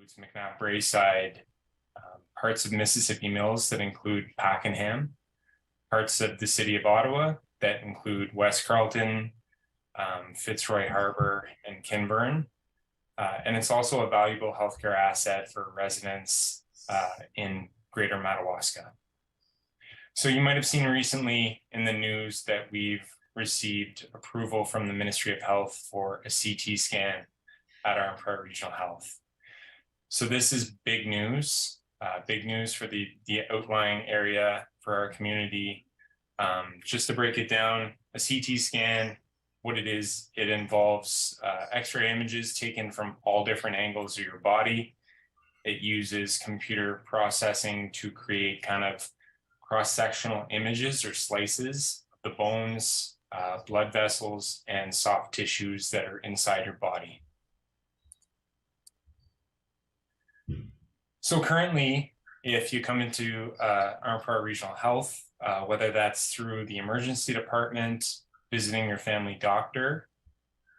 includes McNabb Braeside, parts of Mississippi Mills that include Pakenham, parts of the city of Ottawa that include West Carleton, Fitzroy Harbor, and Kinburn. And it's also a valuable healthcare asset for residents in Greater Madawaska. So you might have seen recently in the news that we've received approval from the Ministry of Health for a CT scan at Arm Prairie Regional Health. So this is big news for the outlying area, for our community. Just to break it down, a CT scan, what it is, it involves X-ray images taken from all different angles of your body. It uses computer processing to create kind of cross-sectional images or slices of the bones, blood vessels, and soft tissues that are inside your body. So currently, if you come into Arm Prairie Regional Health, whether that's through the emergency department, visiting your family doctor,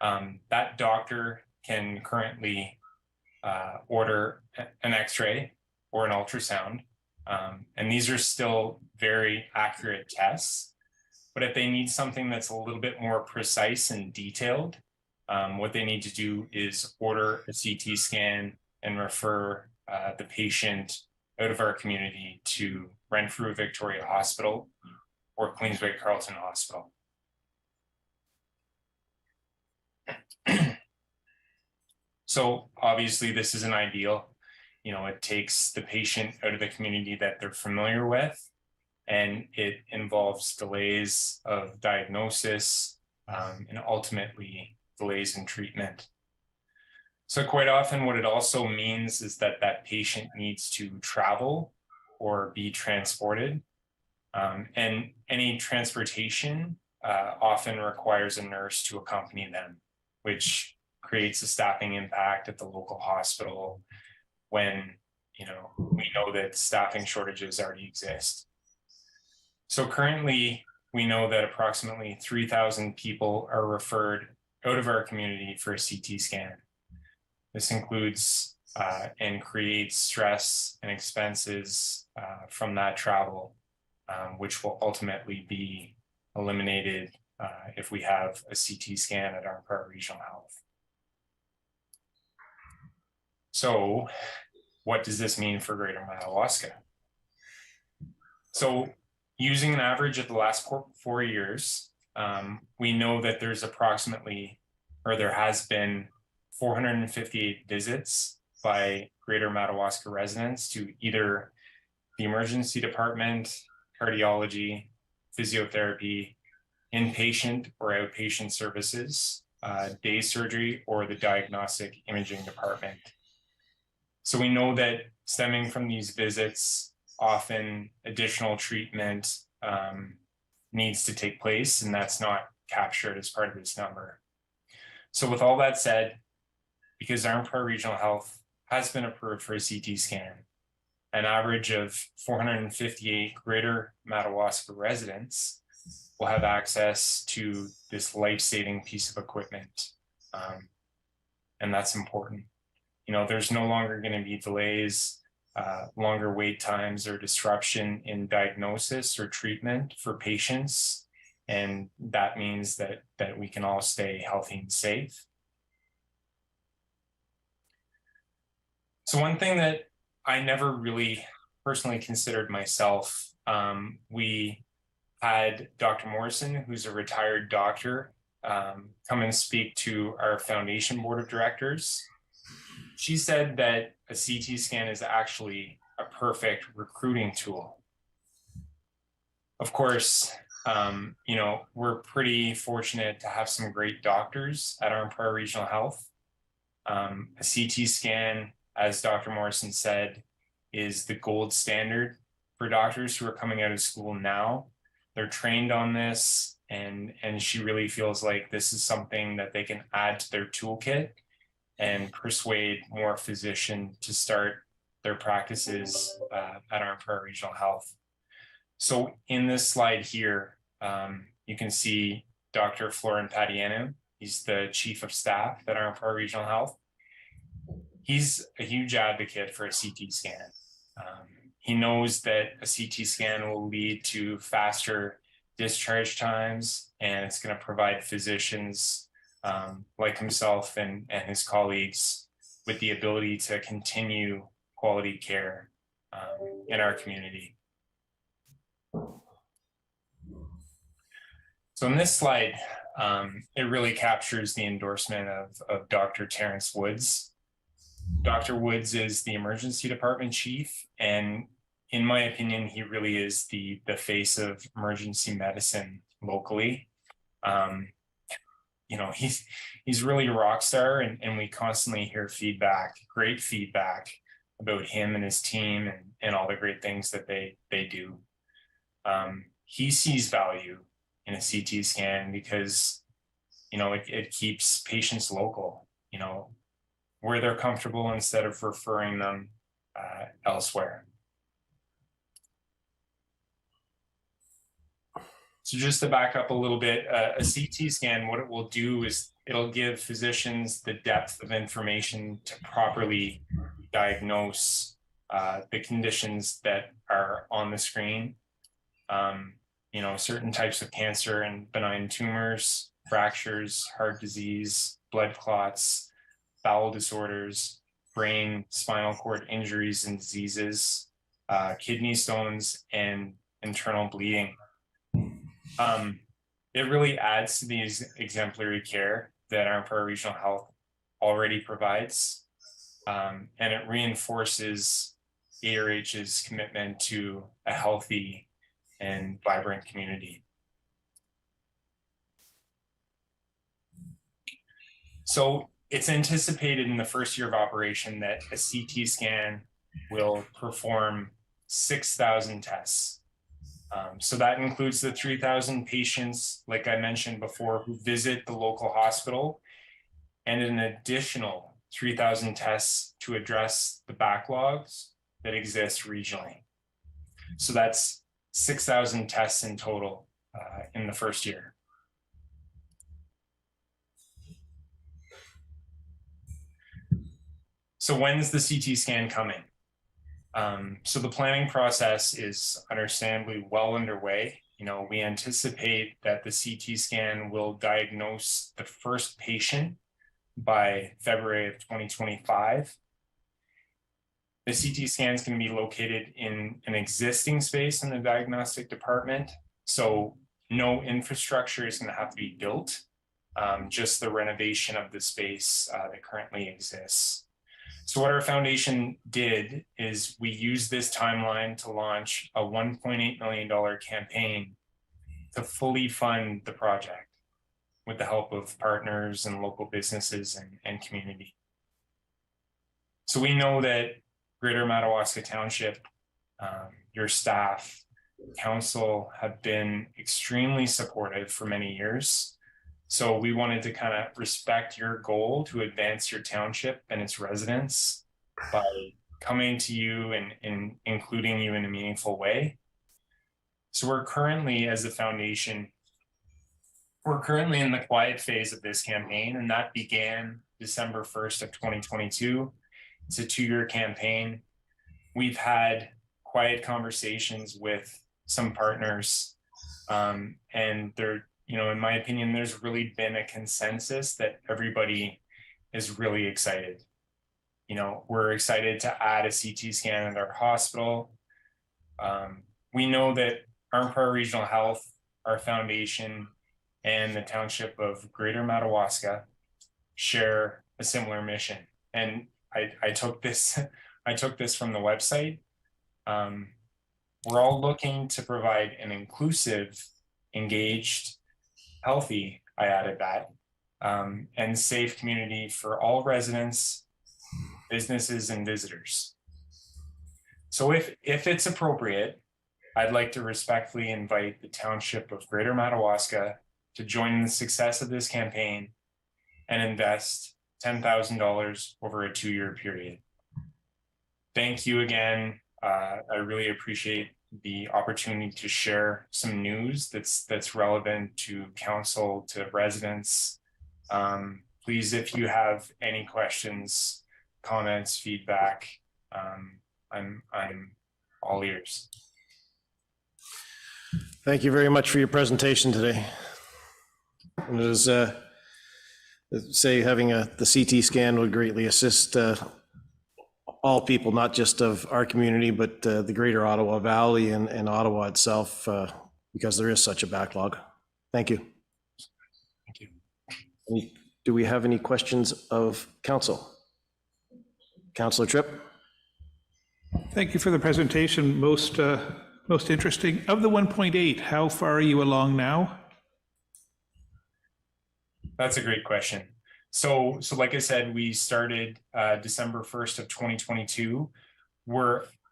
that doctor can currently order an X-ray or an ultrasound. And these are still very accurate tests. But if they need something that's a little bit more precise and detailed, what they need to do is order a CT scan and refer the patient out of our community to Renfrew Victoria Hospital or Queensway Carleton Hospital. So obviously this isn't ideal. You know, it takes the patient out of the community that they're familiar with, and it involves delays of diagnosis and ultimately delays in treatment. So quite often what it also means is that that patient needs to travel or be transported. And any transportation often requires a nurse to accompany them, which creates a staffing impact at the local hospital when, you know, we know that staffing shortages already exist. So currently, we know that approximately 3,000 people are referred out of our community for a CT scan. This includes and creates stress and expenses from that travel, which will ultimately be eliminated if we have a CT scan at Arm Prairie Regional Health. So what does this mean for Greater Madawaska? So using an average of the last 4 years, we know that there's approximately, or there has been 458 visits by Greater Madawaska residents to either the emergency department, cardiology, physiotherapy, inpatient or outpatient services, day surgery, or the diagnostic imaging department. So we know that stemming from these visits, often additional treatment needs to take place, and that's not captured as part of this number. So with all that said, because Arm Prairie Regional Health has been approved for a CT scan, an average of 458 Greater Madawaska residents will have access to this life-saving piece of equipment. And that's important. You know, there's no longer going to be delays, longer wait times, or disruption in diagnosis or treatment for patients. And that means that we can all stay healthy and safe. So one thing that I never really personally considered myself, we had Dr. Morrison, who's a retired doctor, come and speak to our foundation board of directors. She said that a CT scan is actually a perfect recruiting tool. Of course, you know, we're pretty fortunate to have some great doctors at Arm Prairie Regional Health. A CT scan, as Dr. Morrison said, is the gold standard for doctors who are coming out of school now. They're trained on this, and she really feels like this is something that they can add to their toolkit and persuade more physicians to start their practices at Arm Prairie Regional Health. So in this slide here, you can see Dr. Florin Patianu. He's the Chief of Staff at Arm Prairie Regional Health. he's a huge advocate for a CT scan. He knows that a CT scan will lead to faster discharge times, and it's going to provide physicians like himself and his colleagues with the ability to continue quality care in our community. So in this slide, it really captures the endorsement of Dr. Terrence Woods. Dr. Woods is the emergency department chief, and in my opinion, he really is the face of emergency medicine locally. You know, he's really a rock star, and we constantly hear feedback, great feedback about him and his team and all the great things that they do. He sees value in a CT scan because, you know, it keeps patients local, you know, where they're comfortable instead of referring them elsewhere. So just to back up a little bit, a CT scan, what it will do is it'll give physicians the depth of information to properly diagnose the conditions that are on the screen. You know, certain types of cancer and benign tumors, fractures, heart disease, blood clots, bowel disorders, brain, spinal cord injuries and diseases, kidney stones, and internal bleeding. It really adds to the exemplary care that Arnprior Regional Health already provides, and it reinforces ARH's commitment to a healthy and vibrant community. So it's anticipated in the first year of operation that a CT scan will perform 6,000 tests. So that includes the 3,000 patients, like I mentioned before, who visit the local hospital, and an additional 3,000 tests to address the backlogs that exist regionally. So that's 6,000 tests in total in the first year. So when's the CT scan coming? So the planning process is understandably well underway. You know, we anticipate that the CT scan will diagnose the first patient by February of 2025. The CT scan is going to be located in an existing space in the diagnostic department. So no infrastructure is going to have to be built, just the renovation of the space that currently exists. So what our foundation did is we used this timeline to launch a $1.8 million campaign to fully fund the project with the help of partners and local businesses and community. So we know that Greater Madawaska Township, your staff, council have been extremely supportive for many years. So we wanted to kind of respect your goal to advance your township and its residents by coming to you and including you in a meaningful way. So we're currently, as a foundation, we're currently in the quiet phase of this campaign, and that began December 1st of 2022. It's a 2-year campaign. We've had quiet conversations with some partners, and they're, you know, in my opinion, there's really been a consensus that everybody is really excited. You know, we're excited to add a CT scan at our hospital. We know that Arnprior Regional Health, our foundation, and the Township of Greater Madawaska share a similar mission. And I took this from the website. We're all looking to provide an inclusive, engaged, healthy, I added that, and safe community for all residents, businesses, and visitors. So if it's appropriate, I'd like to respectfully invite the Township of Greater Madawaska to join in the success of this campaign and invest $10,000 over a 2-year period. Thank you again. I really appreciate the opportunity to share some news that's relevant to council, to residents. Please, if you have any questions, comments, feedback. I'm all ears. Thank you very much for your presentation today. And it is, say, having the CT scan would greatly assist all people, not just of our community, but the greater Ottawa Valley and Ottawa itself, because there is such a backlog. Thank you. Thank you. Do we have any questions of council? Councillor Tripp? Thank you for the presentation. Most interesting. Of the 1.8, how far are you along now? That's a great question. So like I said, we started December 1st of 2022.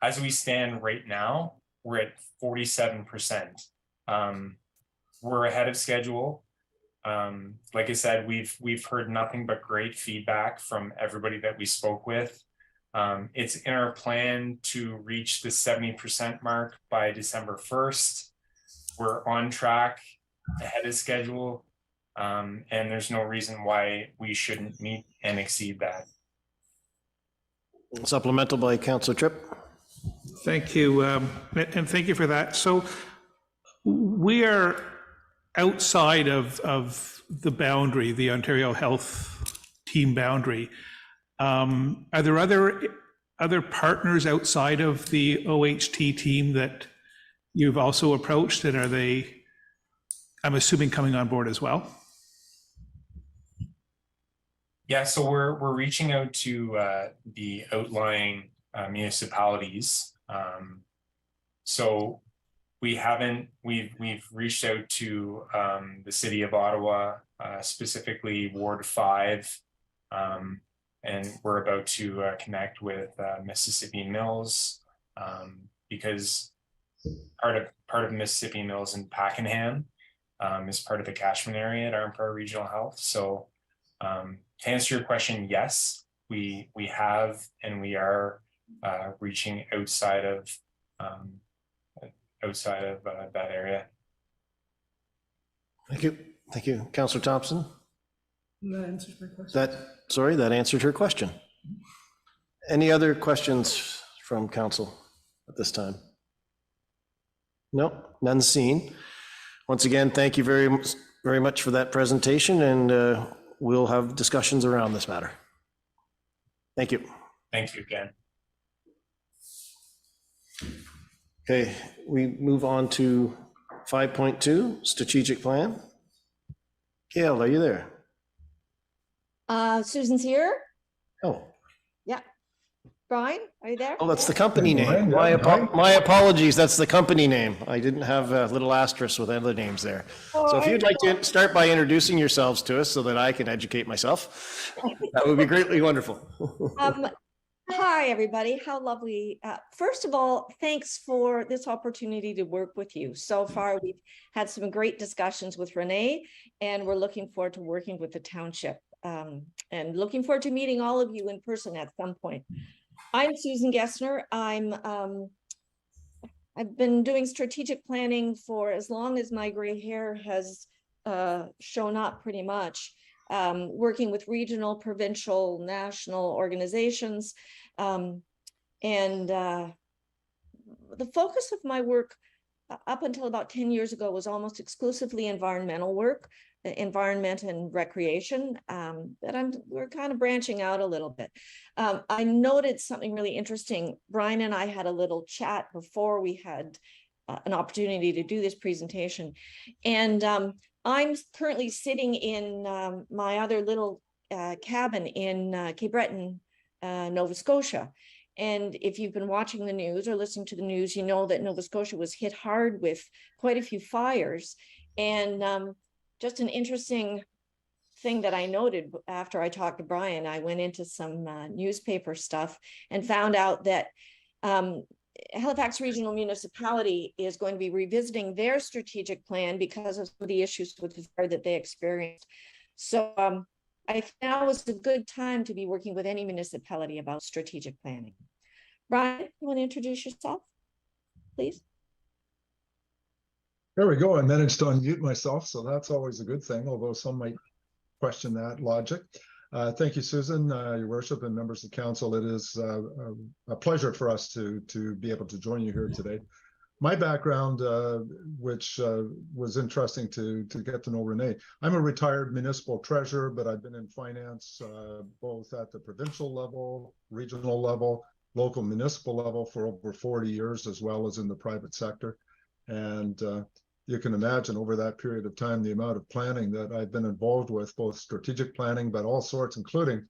As we stand right now, we're at 47%. We're ahead of schedule. Like I said, we've heard nothing but great feedback from everybody that we spoke with. It's in our plan to reach the 70% mark by December 1st. We're on track, ahead of schedule, and there's no reason why we shouldn't meet and exceed that. Supplemental by Councillor Tripp. Thank you, and thank you for that. So we are outside of the boundary, the Ontario Health Team boundary. Are there other partners outside of the OHT team that you've also approached, and are they, I'm assuming, coming on board as well? Yeah, so we're reaching out to the outlying municipalities. So we've reached out to the city of Ottawa, specifically Ward 5, and we're about to connect with Mississippi Mills, because part of Mississippi Mills in Pakenham is part of the catchment area at Arnprior Regional Health. So to answer your question, yes, we have, and we are reaching outside of that area. Thank you. Councillor Thompson? That answers my question. That answered her question. Any other questions from council at this time? No, none seen. Once again, thank you very much for that presentation, and we'll have discussions around this matter. Thank you. Thank you again. Okay, we move on to 5.2, strategic plan. Gail, are you there? Susan's here. Oh. Yeah. Brian, are you there? Oh, that's the company name. My apologies, that's the company name. I didn't have a little asterisk with other names there. So if you'd like to start by introducing yourselves to us so that I can educate myself, that would be greatly wonderful. Hi, everybody. How lovely. First of all, thanks for this opportunity to work with you. So far, we've had some great discussions with Renee, and we're looking forward to working with the township, and looking forward to meeting all of you in person at some point. I'm Susan Gessner. I've been doing strategic planning for as long as my gray hair has shown up, pretty much. Working with regional, provincial, national organizations. And the focus of my work up until about 10 years ago was almost exclusively environmental work, environment and recreation, but we're kind of branching out a little bit. I noted something really interesting. Brian and I had a little chat before we had an opportunity to do this presentation. And I'm currently sitting in my other little cabin in Cape Breton, Nova Scotia. And if you've been watching the news or listening to the news, you know that Nova Scotia was hit hard with quite a few fires. And just an interesting thing that I noted after I talked to Brian, I went into some newspaper stuff and found out that Halifax Regional Municipality is going to be revisiting their strategic plan because of some of the issues with the fire that they experienced. So I think now is a good time to be working with any municipality about strategic planning. Brian, you want to introduce yourself, please? There we go. I managed to unmute myself, so that's always a good thing, although some might question that logic. Thank you, Susan, Your Worship, and members of council. It is a pleasure for us to be able to join you here today. My background, which was interesting to get to know Renee. I'm a retired municipal treasurer, but I've been in finance both at the provincial level, regional level, local municipal level for over 40 years, as well as in the private sector. And you can imagine over that period of time, the amount of planning that I've been involved with, both strategic planning, but all sorts, including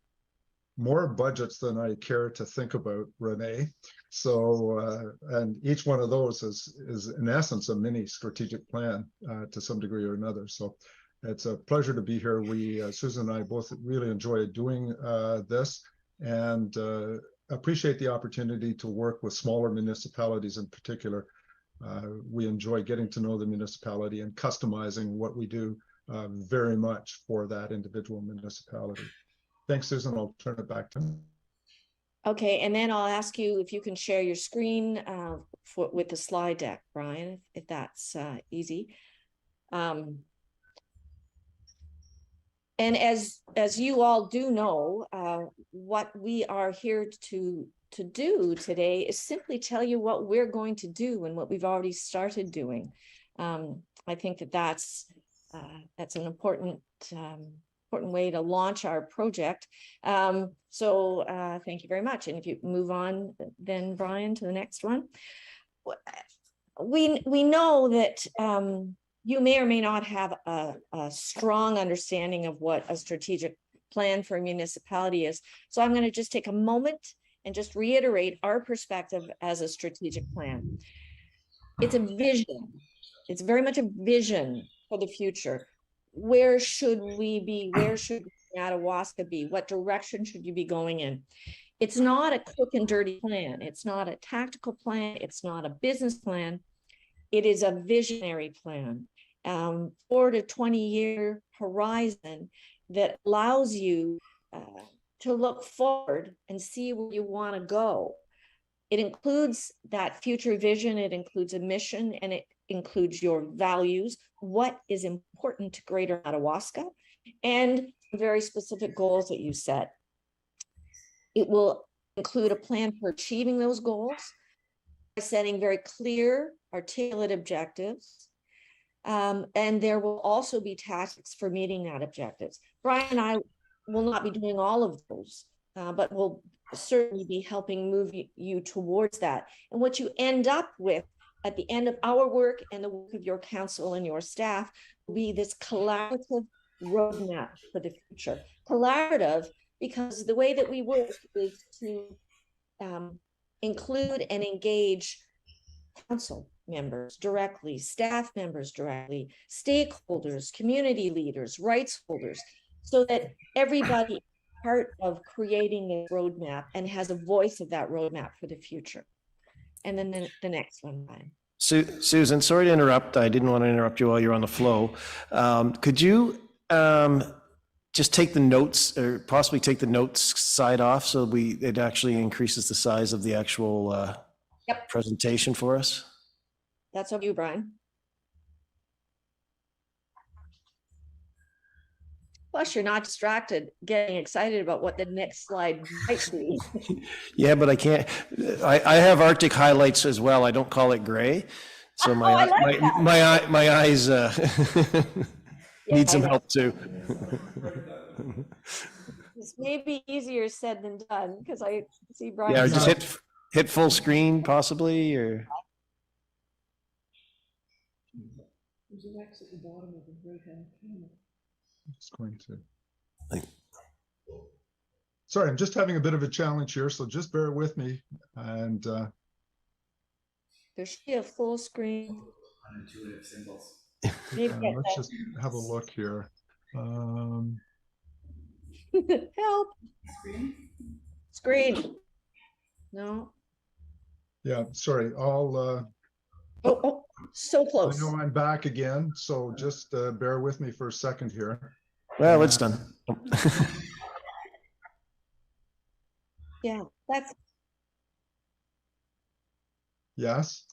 more budgets than I care to think about, Renee. So, and each one of those is in essence a mini strategic plan to some degree or another. So it's a pleasure to be here. We, Susan and I both really enjoy doing this, and appreciate the opportunity to work with smaller municipalities in particular. We enjoy getting to know the municipality and customizing what we do very much for that individual municipality. Thanks, Susan. I'll turn it back to you. Okay, and then I'll ask you if you can share your screen with the slide deck, Brian, if that's easy. And as you all do know, what we are here to do today is simply tell you what we're going to do and what we've already started doing. I think that's an important way to launch our project. So thank you very much. And if you move on then, Brian, to the next one. We know that you may or may not have a strong understanding of what a strategic plan for a municipality is. So I'm going to just take a moment and just reiterate our perspective as a strategic plan. It's a vision. It's very much a vision for the future. Where should we be? Where should Madawaska be? What direction should you be going in? It's not a quick and dirty plan. It's not a tactical plan. It's not a business plan. It is a visionary plan, 4 to 20-year horizon that allows you to look forward and see where you want to go. It includes that future vision. It includes a mission, and it includes your values, what is important to Greater Madawaska, and very specific goals that you set. It will include a plan for achieving those goals by setting very clear, articulate objectives. And there will also be tactics for meeting that objectives. Brian and I will not be doing all of those, but we'll certainly be helping move you towards that. And what you end up with at the end of our work and the work of your council and your staff will be this collaborative roadmap for the future. Collaborative because the way that we work is to include and engage council members directly, staff members directly, stakeholders, community leaders, rights holders, so that everybody is part of creating this roadmap and has a voice of that roadmap for the future. And then the next one, Ryan. Susan, sorry to interrupt. I didn't want to interrupt you while you're on the flow. Could you just take the notes, or possibly take the notes side off, so it actually increases the size of the actual presentation for us? That's up to you, Brian. Plus, you're not distracted getting excited about what the next slide might be. Yeah, but I can't. I have Arctic highlights as well. I don't call it gray, so my eyes need some help too. This may be easier said than done because I see Brian. Yeah, or just hit full screen possibly, or. There's an X at the bottom of the right-hand panel. Just going to. Sorry, I'm just having a bit of a challenge here, so just bear with me. And there should be a full screen. Unintuitive symbols. Let's just have a look here. Help. Screen. No. Yeah, sorry. I'll. Oh, so close. I know I'm back again, so just bear with me for a second here. Well, it's done. Yeah, that's. Yes.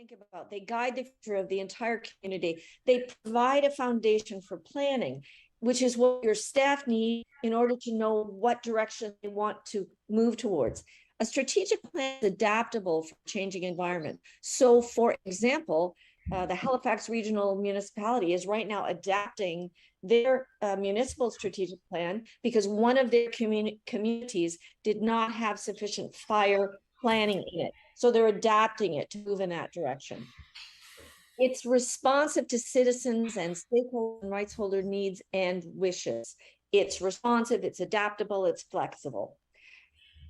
think about. They guide the future of the entire community. They provide a foundation for planning, which is what your staff need in order to know what direction they want to move towards. A strategic plan is adaptable for changing environment. So, for example, the Halifax Regional Municipality is right now adapting their municipal strategic plan because one of their communities did not have sufficient fire planning in it. So they're adapting it to move in that direction. It's responsive to citizens and stakeholder and rights holder needs and wishes. It's responsive, it's adaptable, it's flexible.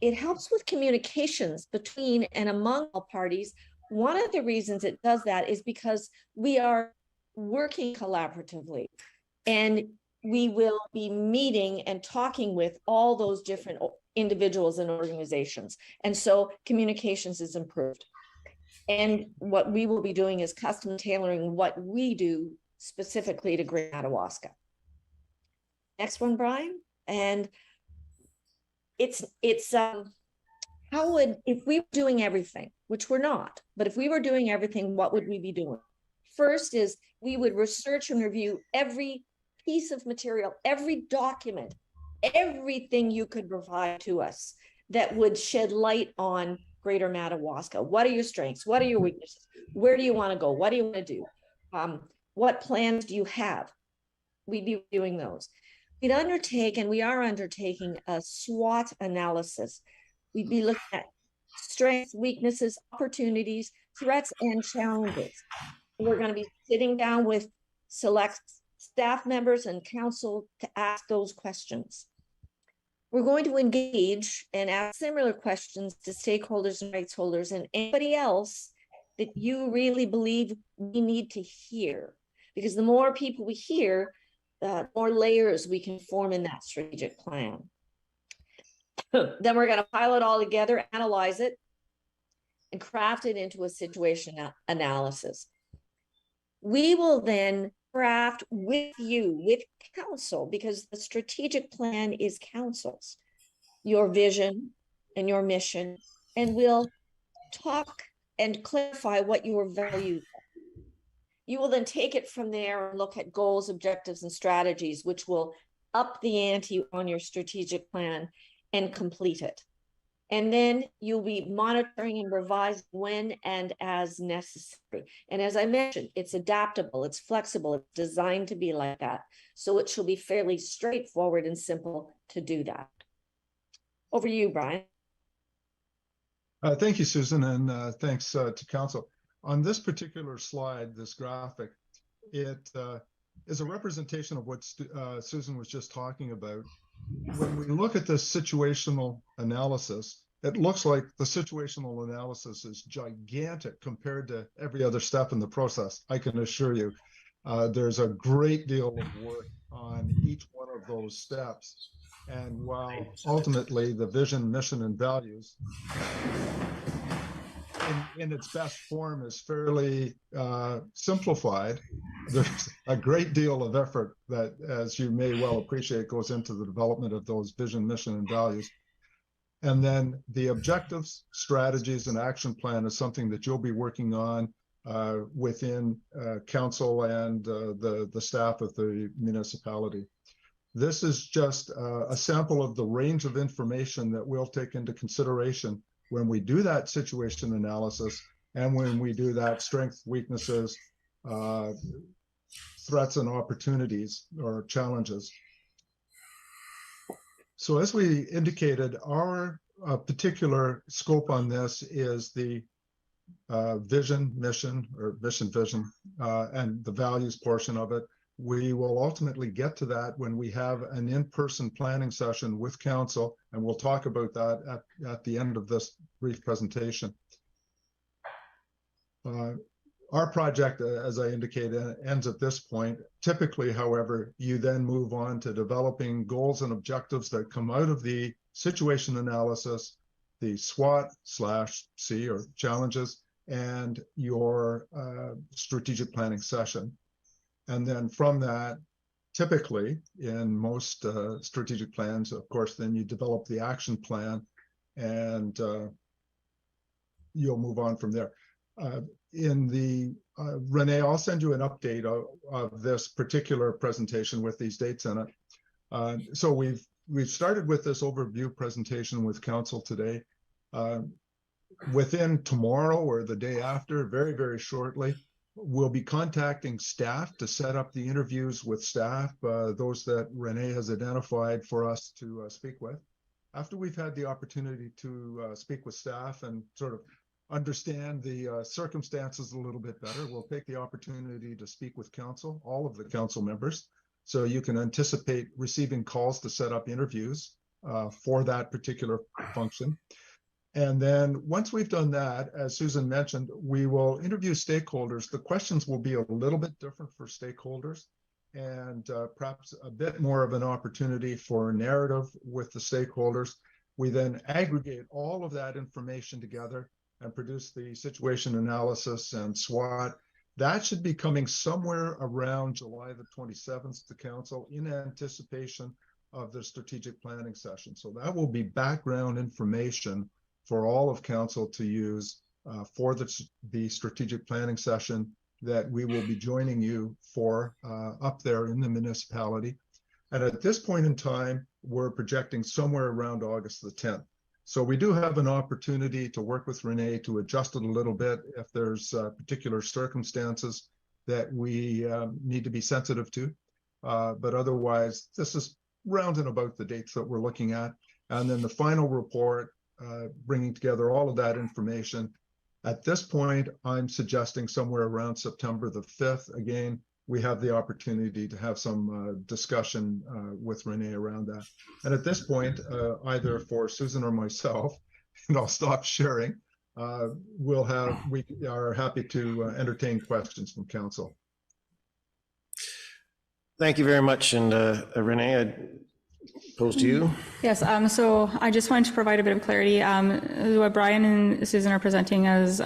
It helps with communications between and among all parties. One of the reasons it does that is because we are working collaboratively, and we will be meeting and talking with all those different individuals and organizations. And so communications is improved. And what we will be doing is custom tailoring what we do specifically to Greater Madawaska. Next one, Brian. And it's how would, if we were doing everything, which we're not, but if we were doing everything, what would we be doing? First is we would research and review every piece of material, every document, everything you could provide to us that would shed light on Greater Madawaska. What are your strengths? What are your weaknesses? Where do you want to go? What do you want to do? What plans do you have? We'd be doing those. We'd undertake, and we are undertaking, a SWOT analysis. We'd be looking at strengths, weaknesses, opportunities, threats, and challenges. We're going to be sitting down with select staff members and council to ask those questions. We're going to engage and ask similar questions to stakeholders and rights holders and anybody else that you really believe we need to hear. Because the more people we hear, the more layers we can form in that strategic plan. Then we're going to pile it all together, analyze it, and craft it into a situation analysis. We will then craft with you, with council, because the strategic plan is council's, your vision and your mission, and we'll talk and clarify what your values are. You will then take it from there and look at goals, objectives, and strategies, which will up the ante on your strategic plan and complete it. And then you'll be monitoring and revising when and as necessary. And as I mentioned, it's adaptable, it's flexible, it's designed to be like that. So it shall be fairly straightforward and simple to do that. Over to you, Brian. Thank you, Susan, and thanks to council. On this particular slide, this graphic, it is a representation of what Susan was just talking about. When we look at this situational analysis, it looks like the situational analysis is gigantic compared to every other step in the process. I can assure you, there's a great deal of work on each one of those steps. And while ultimately the vision, mission, and values in its best form is fairly simplified, there's a great deal of effort that, as you may well appreciate, goes into the development of those vision, mission, and values. And then the objectives, strategies, and action plan is something that you'll be working on within council and the staff of the municipality. This is just a sample of the range of information that we'll take into consideration when we do that situation analysis and when we do that strengths, weaknesses, threats and opportunities or challenges. So as we indicated, our particular scope on this is the vision, mission, or mission vision, and the values portion of it. We will ultimately get to that when we have an in-person planning session with council, and we'll talk about that at the end of this brief presentation. Our project, as I indicated, ends at this point. Typically, however, you then move on to developing goals and objectives that come out of the situation analysis, the SWOT/C or challenges, and your strategic planning session. And then from that, typically in most strategic plans, of course, then you develop the action plan and you'll move on from there. In the, Renee, I'll send you an update of this particular presentation with these dates in it. So we've started with this overview presentation with council today. Within tomorrow or the day after, very, very shortly, we'll be contacting staff to set up the interviews with staff, those that Renee has identified for us to speak with. After we've had the opportunity to speak with staff and sort of understand the circumstances a little bit better, we'll take the opportunity to speak with council, all of the council members, so you can anticipate receiving calls to set up interviews for that particular function. And then once we've done that, as Susan mentioned, we will interview stakeholders. The questions will be a little bit different for stakeholders and perhaps a bit more of an opportunity for narrative with the stakeholders. We then aggregate all of that information together and produce the situation analysis and SWOT. That should be coming somewhere around July the 27th to council in anticipation of the strategic planning session. So that will be background information for all of council to use for the strategic planning session that we will be joining you for up there in the municipality. And at this point in time, we're projecting somewhere around August the 10th. So we do have an opportunity to work with Renee to adjust it a little bit if there's particular circumstances that we need to be sensitive to. But otherwise, this is round and about the dates that we're looking at. And then the final report, bringing together all of that information. At this point, I'm suggesting somewhere around September the 5th. Again, we have the opportunity to have some discussion with Renee around that. And at this point, either for Susan or myself, and I'll stop sharing, we are happy to entertain questions from council. Thank you very much. And Renee, I'd pose to you. Yes, so I just wanted to provide a bit of clarity. What Brian and Susan are presenting as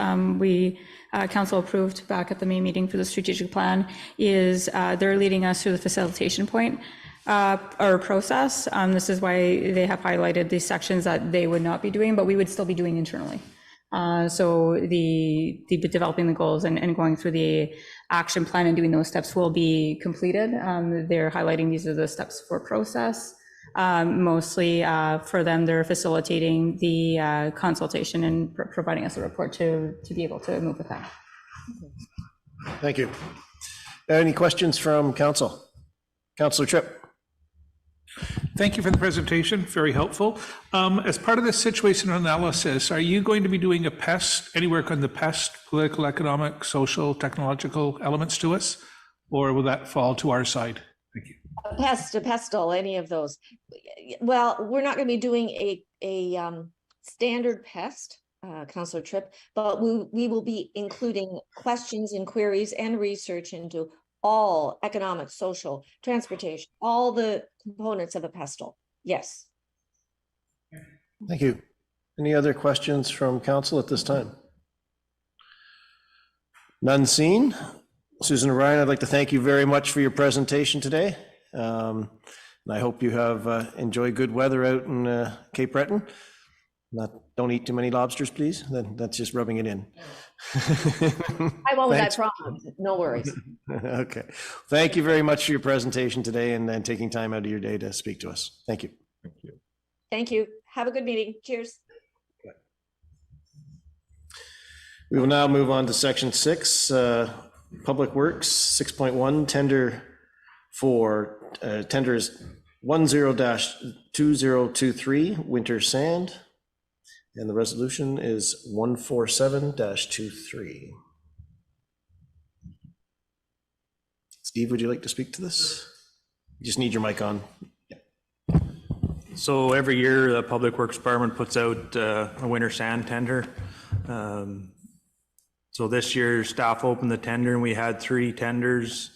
council approved back at the May meeting for the strategic plan is they're leading us through the facilitation point or process. This is why they have highlighted these sections that they would not be doing, but we would still be doing internally. So the developing the goals and going through the action plan and doing those steps will be completed. They're highlighting these are the steps for process. Mostly for them, they're facilitating the consultation and providing us a report to be able to move with that. Thank you. Any questions from council? Councillor Tripp. Thank you for the presentation, very helpful. As part of this situation analysis, are you going to be doing a PEST, any work on the PEST, political, economic, social, technological elements to us, or will that fall to our side? Thank you. A pestle, any of those. Well, we're not going to be doing a standard PEST, Councillor Tripp, but we will be including questions and queries and research into all economic, social, transportation, all the components of a pestle. Yes. Thank you. Any other questions from council at this time? None seen. Susan and Ryan, I'd like to thank you very much for your presentation today. And I hope you have enjoyed good weather out in Cape Breton. Don't eat too many lobsters, please. That's just rubbing it in. I won't, I promise. No worries. Okay. Thank you very much for your presentation today and taking time out of your day to speak to us. Thank you. Thank you. Thank you. Have a good meeting. Cheers. We will now move on to section 6, Public Works, 6.1, tender for tenders 10-2023, winter sand. And the resolution is 147-23. Steve, would you like to speak to this? You just need your mic on. So every year, the Public Works Department puts out a winter sand tender. So this year, staff opened the tender and we had 3 tenders.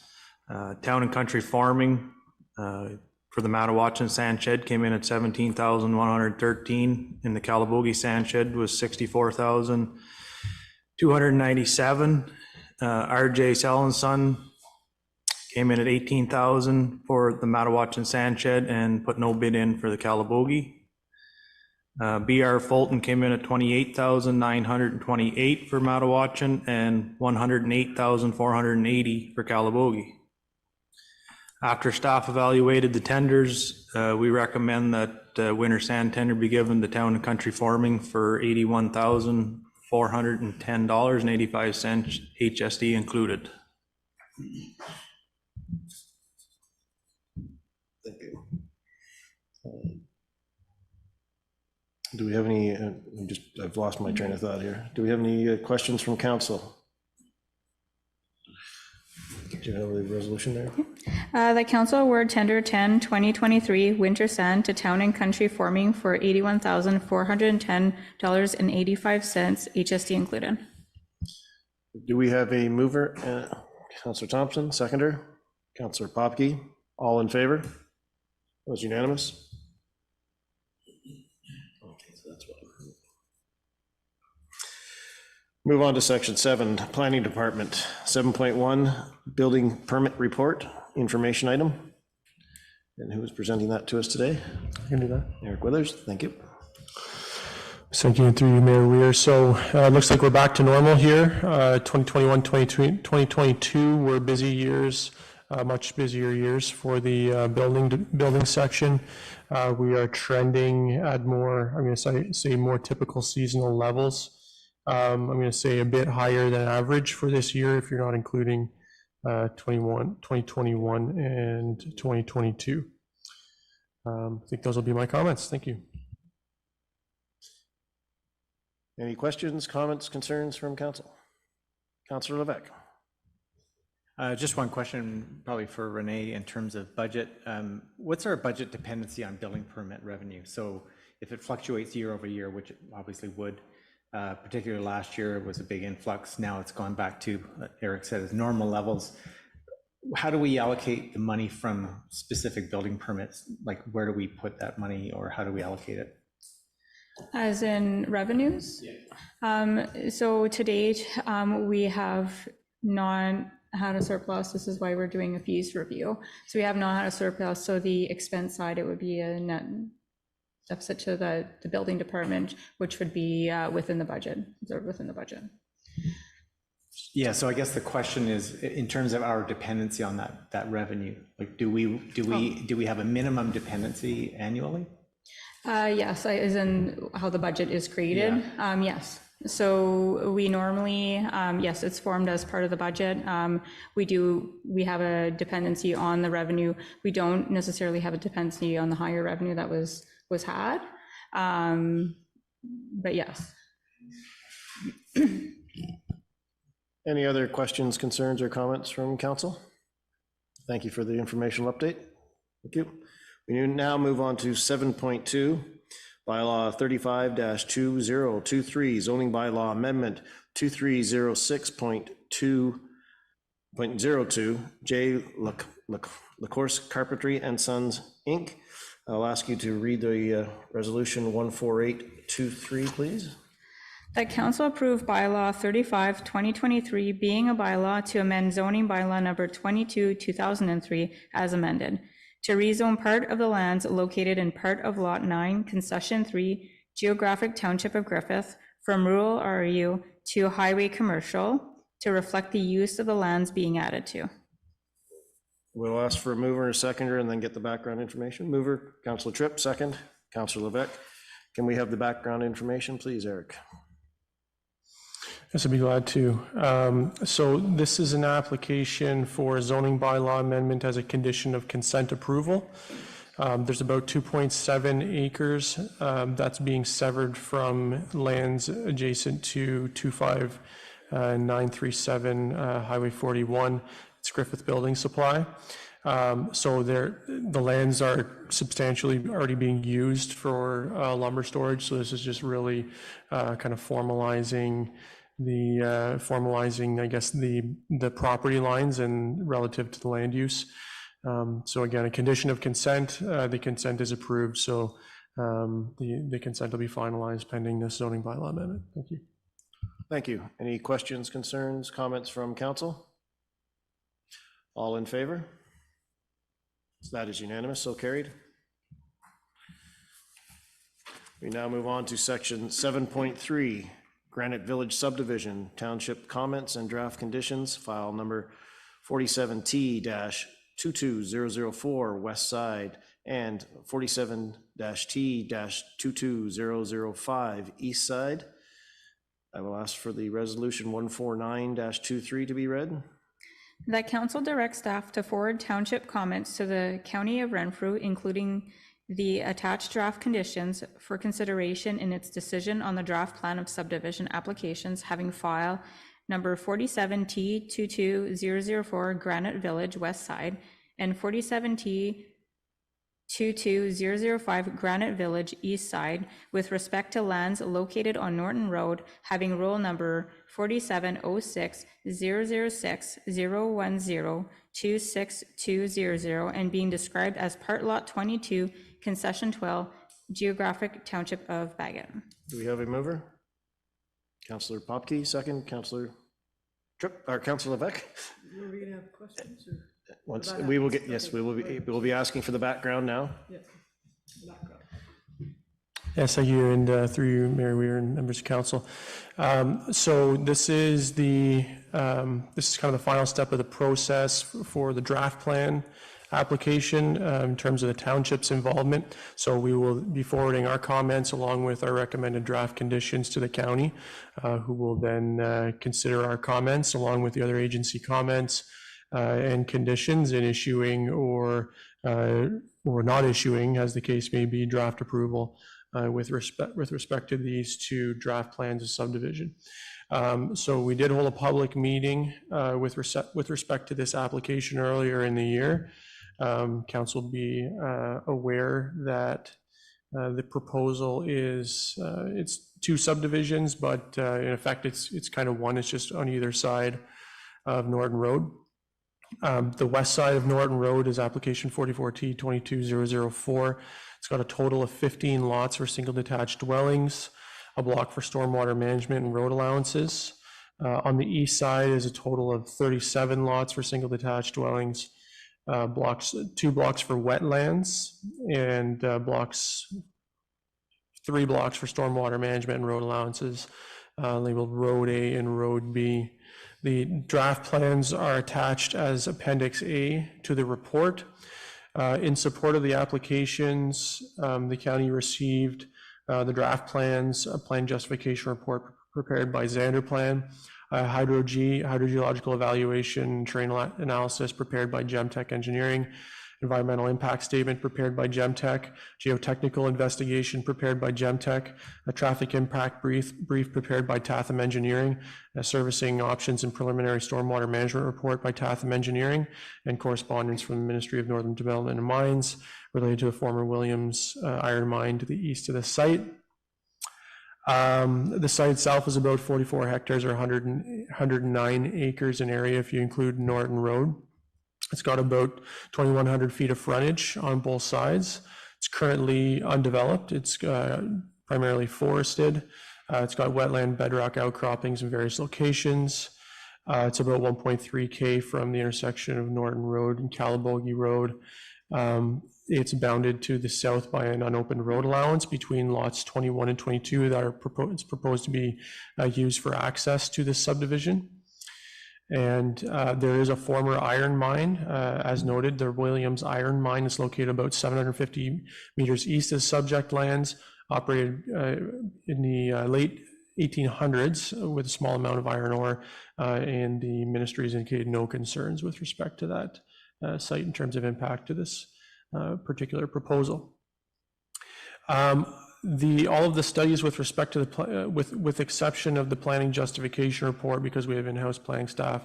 Town and Country Farming for the Madawaska sand shed came in at 17,113, and the Calabogie sand shed was 64,297. RJ Sell and Son came in at 18,000 for the Madawaska sand shed and put no bid in for the Calabogie. BR Fulton came in at 28,928 for Madawaska and 108,480 for Calabogie. After staff evaluated the tenders, we recommend that winter sand tender be given to Town and Country Farming for $81,410.85, HSD included. Thank you. Do we have any, I've lost my train of thought here. Do we have any questions from council? Do you have the resolution there? The council award tender 10-2023 winter sand to Town and Country Farming for $81,410.85, HSD included. Do we have a mover? Councillor Thompson, seconder. Councillor Popke, all in favor? That was unanimous. Okay, so that's what. Move on to section 7, Planning Department, 7.1, Building Permit Report, information item. And who is presenting that to us today? I can do that. Eric Withers, thank you. Thank you, through you, Mayor Weir. So it looks like we're back to normal here. 2021, 2022 were busy years, much busier years for the building section. We are trending at more, I'm going to say more typical seasonal levels. I'm going to say a bit higher than average for this year if you're not including 2021 and 2022. I think those will be my comments. Thank you. Any questions, comments, concerns from council? Councillor Levesque. Just one question, probably for Renee, in terms of budget. What's our budget dependency on building permit revenue? So if it fluctuates year over year, which it obviously would, particularly last year was a big influx. Now it's gone back to, Eric said, as normal levels. How do we allocate the money from specific building permits? Like, where do we put that money, or how do we allocate it? As in revenues? Yeah. So to date, we have not had a surplus. This is why we're doing a fees review. So we have not had a surplus. So the expense side, it would be a net deficit to the building department, which would be within the budget, observed within the budget. Yeah, so I guess the question is, in terms of our dependency on that revenue, like, do we have a minimum dependency annually? Yes, as in how the budget is created. Yeah. Yes. So we normally, yes, it's formed as part of the budget. We have a dependency on the revenue. We don't necessarily have a dependency on the higher revenue that was had. But yes. Any other questions, concerns, or comments from council? Thank you for the informational update. Thank you. We now move on to 7.2, bylaw 35-2023, zoning bylaw amendment 2306.2.02, J. LaCourse Carpentry and Sons, Inc. I'll ask you to read the resolution 14823, please. That council approved bylaw 35-2023 being a bylaw to amend zoning bylaw number 22-2003 as amended, to rezone part of the lands located in part of Lot 9, Concession 3, Geographic Township of Griffith, from rural RU to highway commercial, to reflect the use of the lands being added to. We'll ask for a mover and a seconder and then get the background information. Mover, Councillor Tripp, second, Councillor Levesque. Can we have the background information, please, Eric? Yes, I'd be glad to. So this is an application for a zoning bylaw amendment as a condition of consent approval. There's about 2.7 acres that's being severed from lands adjacent to 25937 Highway 41. It's Griffith Building Supply. So the lands are substantially already being used for lumber storage. So this is just really kind of formalizing, I guess, the property lines and relative to the land use. So again, a condition of consent, the consent is approved. So the consent will be finalized pending this zoning bylaw amendment. Thank you. Thank you. Any questions, concerns, comments from council? All in favor? So that is unanimous, so carried. We now move on to section 7.3, Granite Village subdivision, township comments and draft conditions, file number 47T-22004 west side and 47-T-22005 east side. I will ask for the resolution 149-23 to be read. That council directs staff to forward township comments to the County of Renfrew, including the attached draft conditions for consideration in its decision on the draft plan of subdivision applications having file number 47T-22004 Granite Village West Side and 47T-22005 Granite Village East Side with respect to lands located on Norton Road having roll number 4706-006-010-26200 and being described as Part Lot 22, Concession 12, Geographic Township of Bagot. Do we have a mover? Councillor Popke, second. Councillor Tripp, or Councillor Levesque? Were we gonna have questions or? Once we will get, yes, we will be asking for the background now. Yeah. Background. Yes, thank you, and through you, Mayor Weir and members of council. So this is kind of the final step of the process for the draft plan application in terms of the township's involvement. So we will be forwarding our comments along with our recommended draft conditions to the county, who will then consider our comments along with the other agency comments and conditions in issuing or not issuing, as the case may be, draft approval with respect to these two draft plans of subdivision. So we did hold a public meeting with respect to this application earlier in the year. Council will be aware that the proposal is it's two subdivisions, but in effect it's kind of one. It's just on either side of Norton Road. The west side of Norton Road is application 44T-22004. It's got a total of 15 lots for single detached dwellings, a block for stormwater management and road allowances. On the east side is a total of 37 lots for single detached dwellings, two blocks for wetlands, and 3 blocks for stormwater management and road allowances, labeled Road A and Road B. The draft plans are attached as Appendix A to the report. In support of the applications, the county received the draft plans, a plan justification report prepared by Xanderplan, hydrogeological evaluation, terrain analysis prepared by Gemtech Engineering, environmental impact statement prepared by Gemtech, geotechnical investigation prepared by Gemtech, a traffic impact brief prepared by Tatham Engineering, a servicing options and preliminary stormwater management report by Tatham Engineering, and correspondence from the Ministry of Northern Development and Mines related to the former Williams iron mine to the east of the site. The site itself is about 44 hectares or 109 acres in area if you include Norton Road. It's got about 2,100 feet of frontage on both sides. It's currently undeveloped. It's primarily forested. It's got wetland bedrock outcroppings in various locations. It's about 1.3 K from the intersection of Norton Road and Calabogie Road. It's bounded to the south by an unopened road allowance between lots 21 and 22 that are proposed to be used for access to this subdivision. And there is a former iron mine, as noted. The Williams iron mine is located about 750 meters east of subject lands, operated in the late 1800s with a small amount of iron ore, and the ministry has indicated no concerns with respect to that site in terms of impact to this particular proposal. All of the studies with respect to the with exception of the planning justification report, because we have in-house planning staff,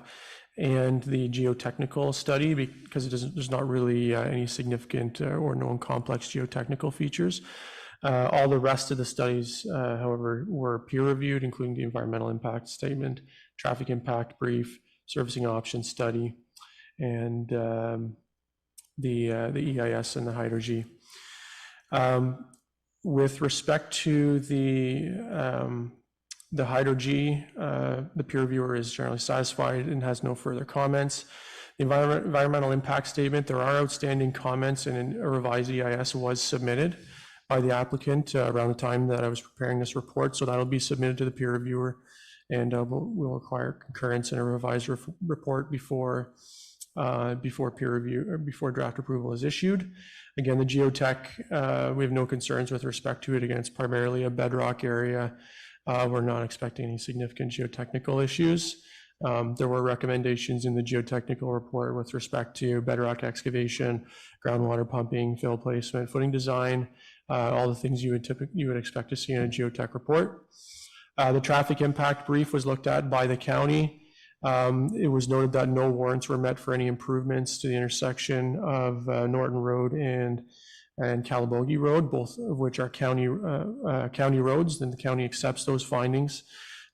and the geotechnical study, because there's not really any significant or known complex geotechnical features. All the rest of the studies, however, were peer reviewed, including the environmental impact statement, traffic impact brief, servicing options study, and the EIS and the Hydro-G. With respect to the Hydro-G, the peer reviewer is generally satisfied and has no further comments. The environmental impact statement, there are outstanding comments, and a revised EIS was submitted. by the applicant around the time that I was preparing this report. So that'll be submitted to the peer reviewer, and we'll require concurrence in a revised report before peer review or before draft approval is issued. Again, the geotech, we have no concerns with respect to it. Again, it's primarily a bedrock area. We're not expecting any significant geotechnical issues. There were recommendations in the geotechnical report with respect to bedrock excavation, groundwater pumping, fill placement, footing design, all the things you would expect to see in a geotech report. The traffic impact brief was looked at by the county. It was noted that no warrants were met for any improvements to the intersection of Norton Road and Calabogie Road, both of which are county roads. Then the county accepts those findings.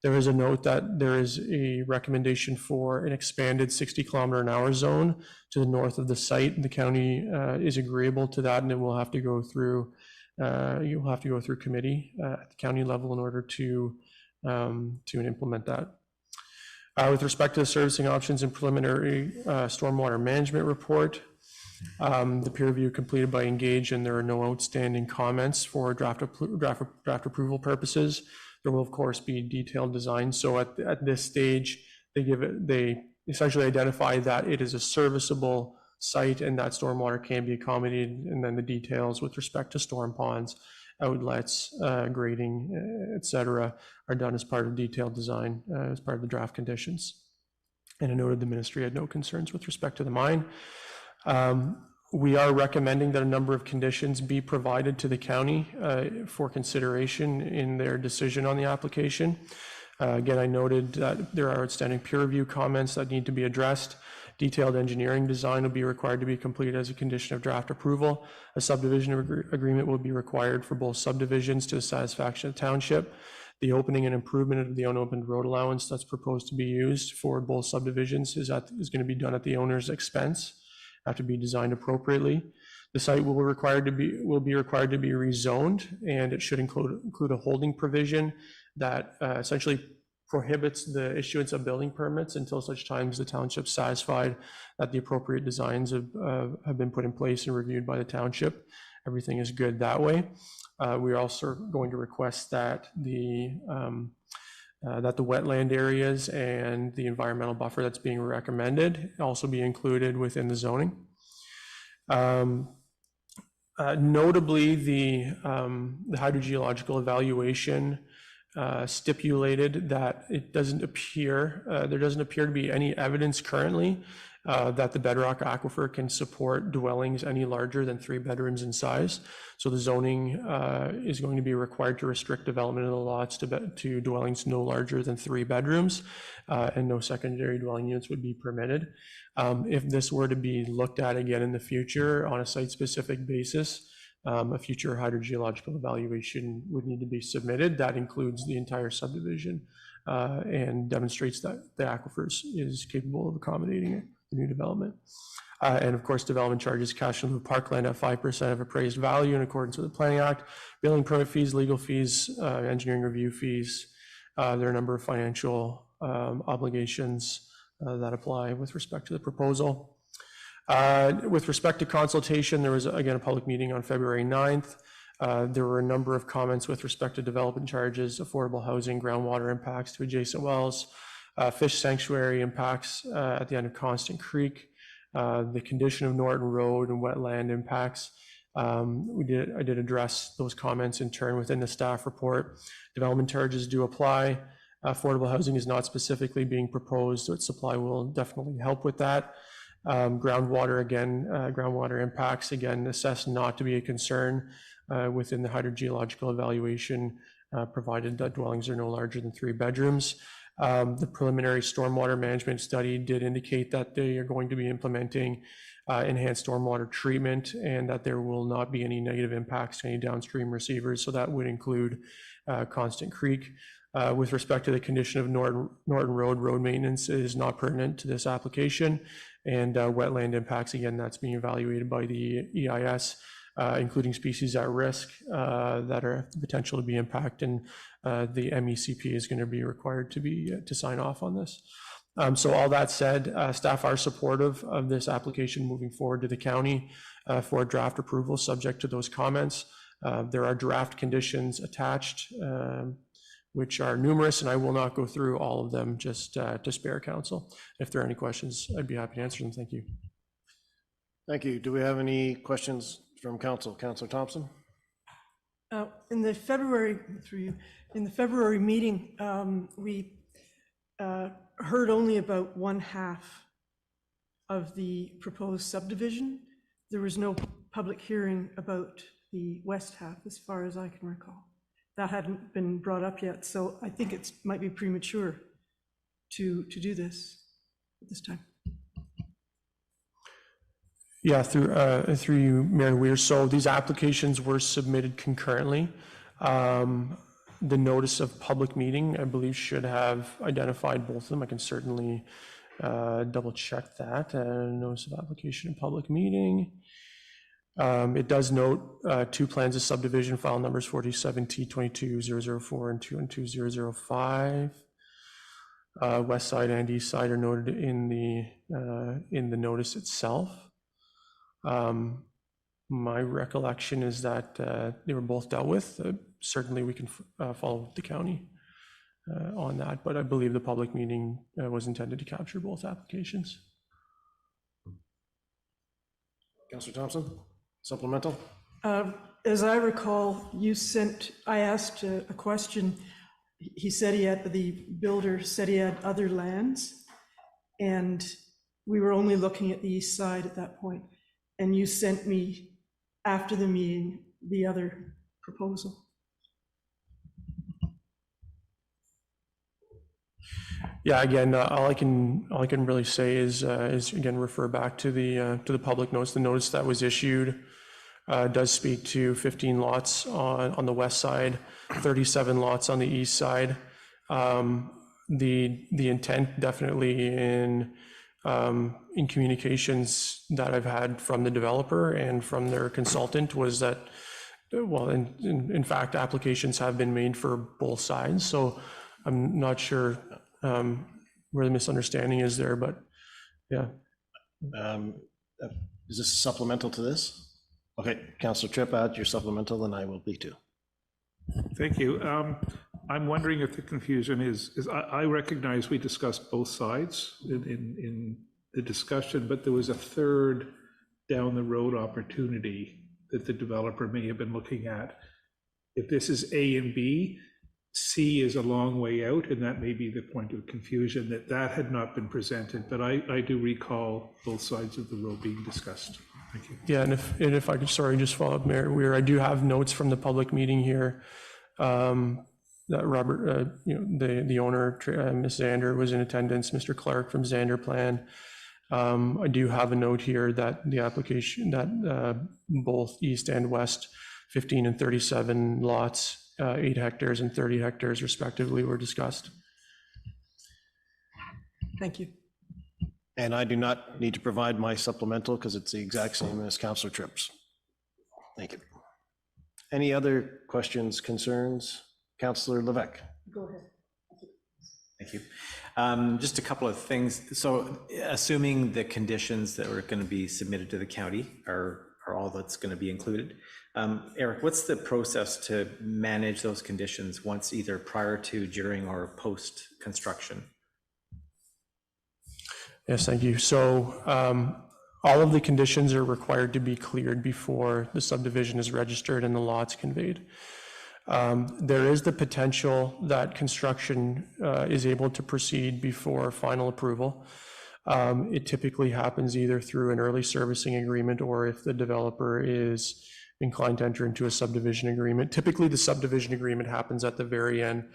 There is a note that there is a recommendation for an expanded 60-kilometer-an-hour zone to the north of the site. The county is agreeable to that, and it will have to go through. You'll have to go through committee at the county level in order to implement that. With respect to the servicing options and preliminary stormwater management report, the peer review completed by Engage, and there are no outstanding comments for draft approval purposes. There will, of course, be detailed design. So at this stage, they essentially identify that it is a serviceable site and that stormwater can be accommodated, and then the details with respect to storm ponds, outlets, grading, et cetera, are done as part of detailed design, as part of the draft conditions. And I noted the ministry had no concerns with respect to the mine. We are recommending that a number of conditions be provided to the county for consideration in their decision on the application. Again, I noted that there are outstanding peer review comments that need to be addressed. Detailed engineering design will be required to be completed as a condition of draft approval. A subdivision agreement will be required for both subdivisions to the satisfaction of township. The opening and improvement of the unopened road allowance that's proposed to be used for both subdivisions is going to be done at the owner's expense, have to be designed appropriately. The site will be required to be rezoned, and it should include a holding provision that essentially prohibits the issuance of building permits until such times the township satisfied that the appropriate designs have been put in place and reviewed by the township. Everything is good that way. We're also going to request that the wetland areas and the environmental buffer that's being recommended also be included within the zoning. Notably, the hydrogeological evaluation stipulated that there doesn't appear to be any evidence currently that the bedrock aquifer can support dwellings any larger than 3 bedrooms in size. So the zoning is going to be required to restrict development of the lots to dwellings no larger than 3 bedrooms, and no secondary dwelling units would be permitted. If this were to be looked at again in the future on a site-specific basis, a future hydrogeological evaluation would need to be submitted. That includes the entire subdivision and demonstrates that the aquifers is capable of accommodating the new development. And of course, development charges cash in lieu of parkland at 5% of appraised value in accordance with the Planning Act, building permit fees, legal fees, engineering review fees. There are a number of financial obligations that apply with respect to the proposal. With respect to consultation, there was again a public meeting on February 9th. There were a number of comments with respect to development charges, affordable housing, groundwater impacts to adjacent wells, fish sanctuary impacts at the end of Constant Creek, the condition of Norton Road and wetland impacts. I did address those comments in turn within the staff report. Development charges do apply. Affordable housing is not specifically being proposed, so its supply will definitely help with that. Groundwater impacts, again, assessed not to be a concern within the hydrogeological evaluation, provided that dwellings are no larger than 3 bedrooms. The preliminary stormwater management study did indicate that they are going to be implementing enhanced stormwater treatment and that there will not be any negative impacts to any downstream receivers. So that would include Constant Creek. With respect to the condition of Norton road maintenance is not pertinent to this application. And wetland impacts, again, that's being evaluated by the EIS, including species at risk that are potential to be impacted, and the MECP is going to be required to sign off on this. So all that said, staff are supportive of this application moving forward to the county for draft approval, subject to those comments. There are draft conditions attached, which are numerous, and I will not go through all of them, just to spare council. If there are any questions, I'd be happy to answer them. Thank you. Thank you. Do we have any questions from council? Councillor Thompson? In the February, in the February meeting, we heard only about one half of the proposed subdivision. There was no public hearing about the west half, as far as I can recall. That hadn't been brought up yet, so I think it might be premature to do this at this time. Yeah, through you, Mayor Weir. So these applications were submitted concurrently. The notice of public meeting, I believe, should have identified both of them. I can certainly double check that. Notice of application and public meeting. It does note 2 plans of subdivision, file numbers 47T22004 and 2120005. West side and east side are noted in the notice itself. My recollection is that they were both dealt with. Certainly we can follow the county on that, but I believe the public meeting was intended to capture both applications. Councillor Thompson, supplemental? As I recall, I asked a question. He said the builder said he had other lands, and we were only looking at the east side at that point. And you sent me, after the meeting, the other proposal. Yeah, again, all I can really say is again refer back to the public notice. The notice that was issued does speak to 15 lots on the west side, 37 lots on the east side. The intent definitely in communications that I've had from the developer and from their consultant was that, well, in fact, applications have been made for both sides. So I'm not sure where the misunderstanding is there, but yeah. Is this supplemental to this? Okay, Councillor Tripp, add your supplemental, and I will be too. Thank you. I'm wondering if the confusion is I recognize we discussed both sides in the discussion, but there was a third down the road opportunity that the developer may have been looking at. If this is A and B, C is a long way out, and that may be the point of confusion, that had not been presented, but I do recall both sides of the road being discussed. Thank you. Yeah, and if I could, sorry, just follow up, Mayor Weir, I do have notes from the public meeting here. That Robert, the owner, Ms. Zander, was in attendance, Mr. Clark from Zander Plan. I do have a note here that the application, that both east and west, 15 and 37 lots, 8 hectares and 30 hectares respectively were discussed. Thank you. And I do not need to provide my supplemental because it's the exact same as Councillor Tripp's. Thank you. Any other questions, concerns? Councillor Levesque. Go ahead. Thank you. Just a couple of things. So assuming the conditions that are going to be submitted to the county are all that's going to be included, Eric, what's the process to manage those conditions once either prior to, during, or post construction? Yes, thank you. So all of the conditions are required to be cleared before the subdivision is registered and the lots conveyed. There is the potential that construction is able to proceed before final approval. It typically happens either through an early servicing agreement or if the developer is inclined to enter into a subdivision agreement. Typically, the subdivision agreement happens at the very end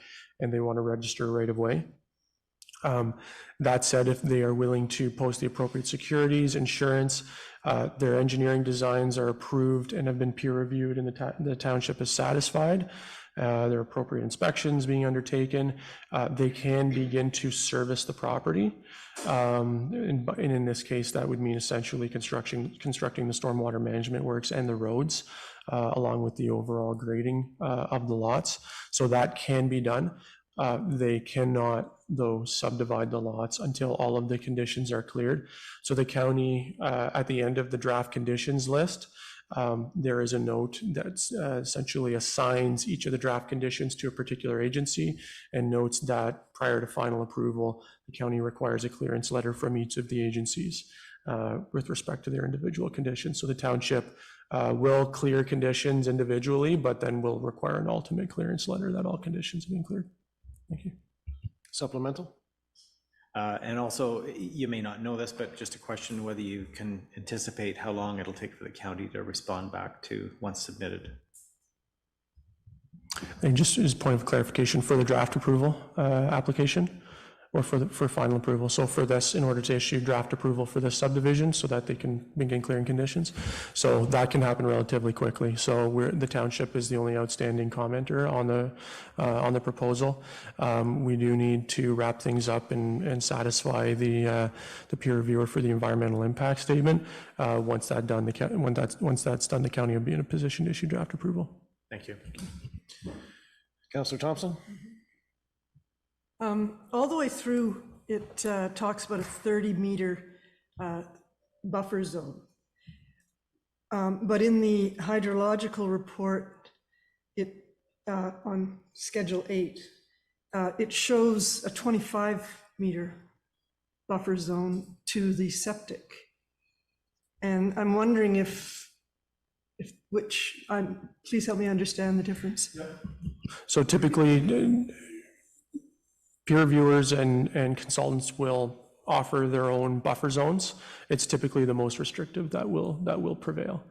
and they want to register right away. That said, if they are willing to post the appropriate securities, insurance, their engineering designs are approved and have been peer reviewed and the township is satisfied, there are appropriate inspections being undertaken, they can begin to service the property. And in this case, that would mean essentially constructing the stormwater management works and the roads, along with the overall grading of the lots. So that can be done. They cannot, though, subdivide the lots until all of the conditions are cleared. So the county, at the end of the draft conditions list, there is a note that essentially assigns each of the draft conditions to a particular agency and notes that prior to final approval, the county requires a clearance letter from each of the agencies with respect to their individual conditions. So the township will clear conditions individually, but then will require an ultimate clearance letter that all conditions have been cleared. Thank you. Supplemental? And also, you may not know this, but just a question whether you can anticipate how long it'll take for the county to respond back to once submitted. And just as a point of clarification, for the draft approval application or for final approval. So for this, in order to issue draft approval for this subdivision so that they can begin clearing conditions. So that can happen relatively quickly. So the township is the only outstanding commenter on the proposal. We do need to wrap things up and satisfy the peer reviewer for the environmental impact statement. Once that's done, the county will be in a position to issue draft approval. Thank you. Councillor Thompson? All the way through, it talks about a 30-meter buffer zone. But in the hydrological report, on Schedule 8, it shows a 25-meter buffer zone to the septic. And I'm wondering please help me understand the difference. So typically, peer reviewers and consultants will offer their own buffer zones. It's typically the most restrictive that will prevail.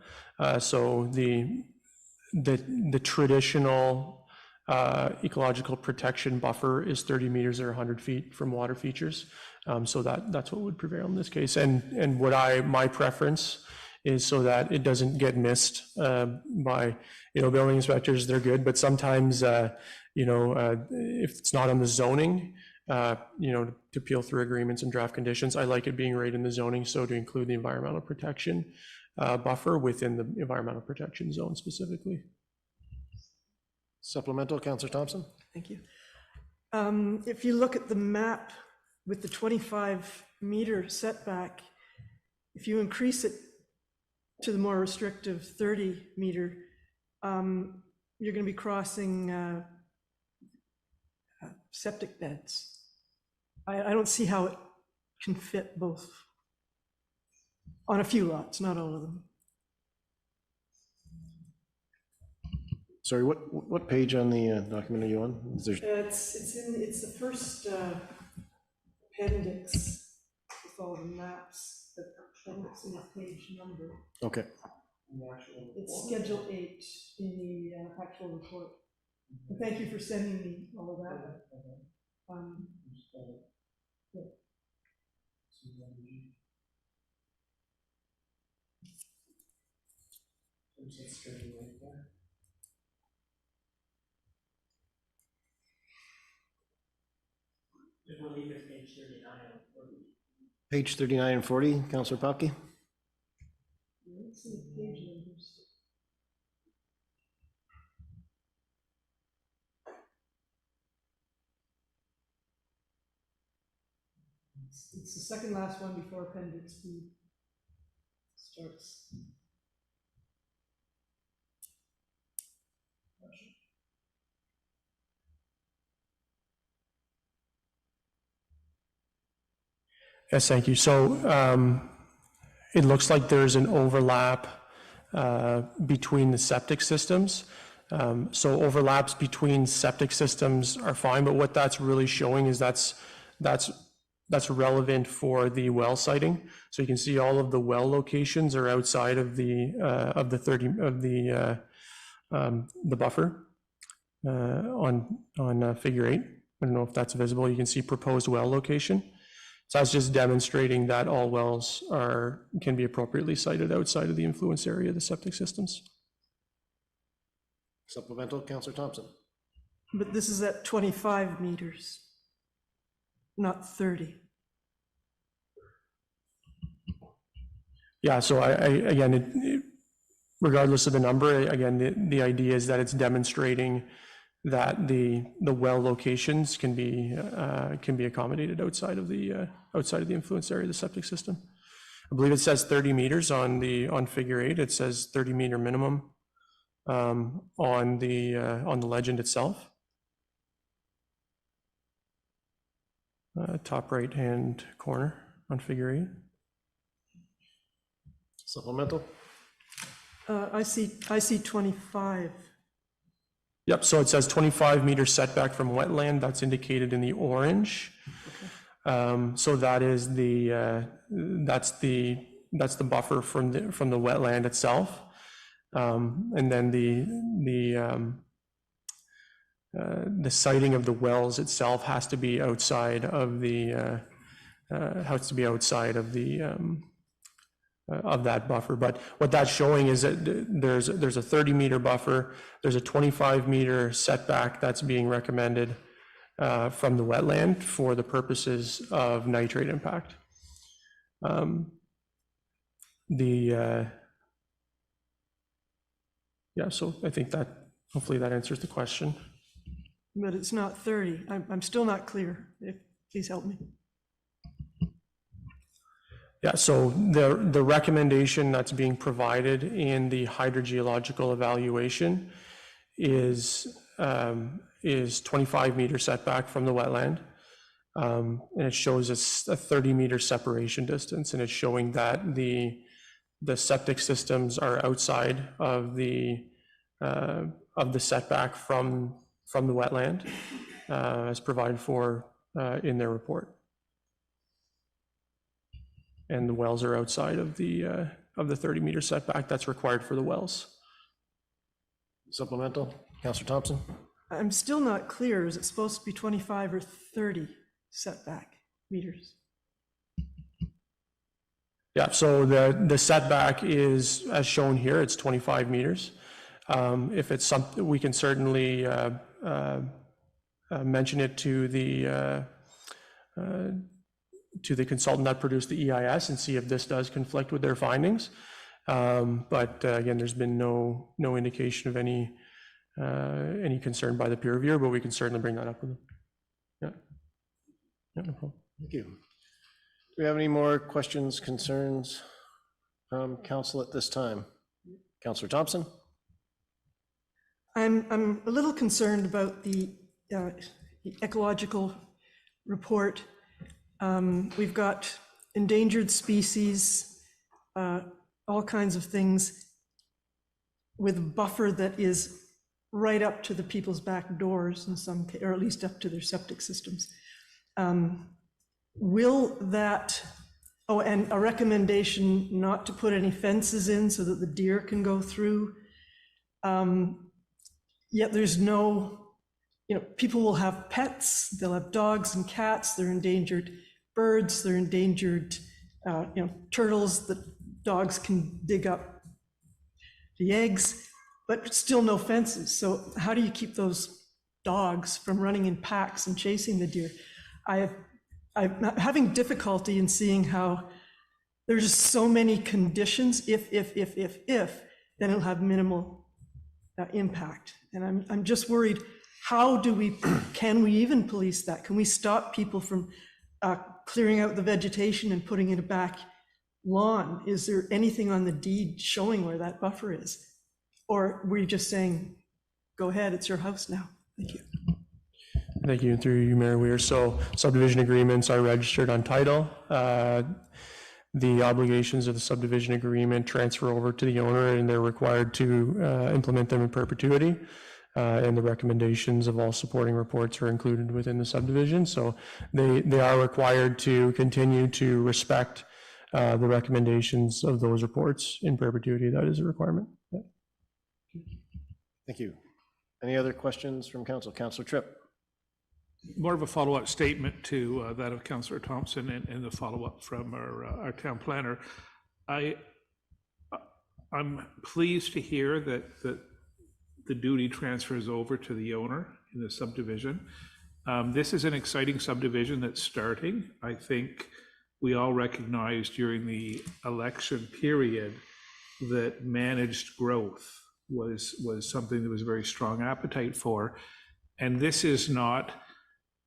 So the traditional ecological protection buffer is 30 meters or 100 feet from water features. So that's what would prevail in this case. And my preference is so that it doesn't get missed by, building inspectors. They're good, but sometimes, if it's not on the zoning, to peel through agreements and draft conditions, I like it being right in the zoning. So to include the environmental protection buffer within the environmental protection zone specifically. Supplemental, Councillor Thompson? Thank you. If you look at the map with the 25-meter setback, if you increase it to the more restrictive 30-meter, you're going to be crossing septic beds. I don't see how it can fit both on a few lots, not all of them. Sorry, what page on the document are you on? Is there... It's the first appendix with all the maps. The appendix in the page number. Okay. It's Schedule 8 in the actual report. And thank you for sending me all of that. Yeah. Page 39 and 40, Councillor Popke? Let's see the page numbers. It's the second last one before Appendix B starts. Yes, thank you. So it looks like there's an overlap between the septic systems. So overlaps between septic systems are fine, but what that's really showing is that's relevant for the well siting. So you can see all of the well locations are outside of the buffer on figure 8. I don't know if that's visible. You can see proposed well location. So that's just demonstrating that all wells can be appropriately sited outside of the influence area of the septic systems. Supplemental, Councillor Thompson. But this is at 25 meters, not 30. Yeah, so again, regardless of the number, again, the idea is that it's demonstrating that the well locations can be accommodated outside of the influence area of the septic system. I believe it says 30 meters on figure 8. It says 30 meter minimum on the legend itself. Top right hand corner on figure 8. Supplemental? I see 25. Yep, so it says 25 meter setback from wetland. That's indicated in the orange. So that is that's the buffer from the wetland itself. And then the siting of the wells itself has to be outside of the of that buffer. But what that's showing is that there's a 30 meter buffer, there's a 25 meter setback that's being recommended from the wetland for the purposes of nitrate impact. Yeah, so I think that hopefully that answers the question. But it's not 30. I'm still not clear. Please help me. Yeah, so the recommendation that's being provided in the hydrogeological evaluation is 25 meter setback from the wetland. And it shows us a 30 meter separation distance, and it's showing that the septic systems are outside of the setback from the wetland as provided for in their report. And the wells are outside of the 30 meter setback that's required for the wells. Supplemental, Councillor Thompson? I'm still not clear. Is it supposed to be 25 or 30 setback meters? Yeah, so the setback is, as shown here, it's 25 meters. If it's something, we can certainly mention it to the consultant that produced the EIS and see if this does conflict with their findings. But again, there's been no indication of any concern by the peer reviewer, but we can certainly bring that up with them. Yeah, no problem. Thank you. Do we have any more questions, concerns from council at this time? Councillor Thompson? I'm a little concerned about the ecological report. We've got endangered species, all kinds of things with a buffer that is right up to the people's back doors in some, or at least up to their septic systems. Will that, oh, and a recommendation not to put any fences in so that the deer can go through. Yet there's no, people will have pets, they'll have dogs and cats, they're endangered birds, they're endangered, turtles that dogs can dig up the eggs, but still no fences. So how do you keep those dogs from running in packs and chasing the deer? I'm having difficulty in seeing how there's just so many conditions. If, then it'll have minimal impact. And I'm just worried, can we even police that? Can we stop people from clearing out the vegetation and putting in a back lawn? Is there anything on the deed showing where that buffer is? Or were you just saying, go ahead, it's your house now? Thank you. Thank you, through you, Mayor Weir. So subdivision agreements are registered on title. The obligations of the subdivision agreement transfer over to the owner, and they're required to implement them in perpetuity. And the recommendations of all supporting reports are included within the subdivision. So they are required to continue to respect the recommendations of those reports in perpetuity. That is a requirement. Yeah. Thank you. Any other questions from council? Councillor Tripp. More of a follow-up statement to that of Councillor Thompson and the follow-up from our town planner. I'm pleased to hear that the duty transfers over to the owner in the subdivision. This is an exciting subdivision that's starting. I think we all recognized during the election period that managed growth was something there was a very strong appetite for. And this is not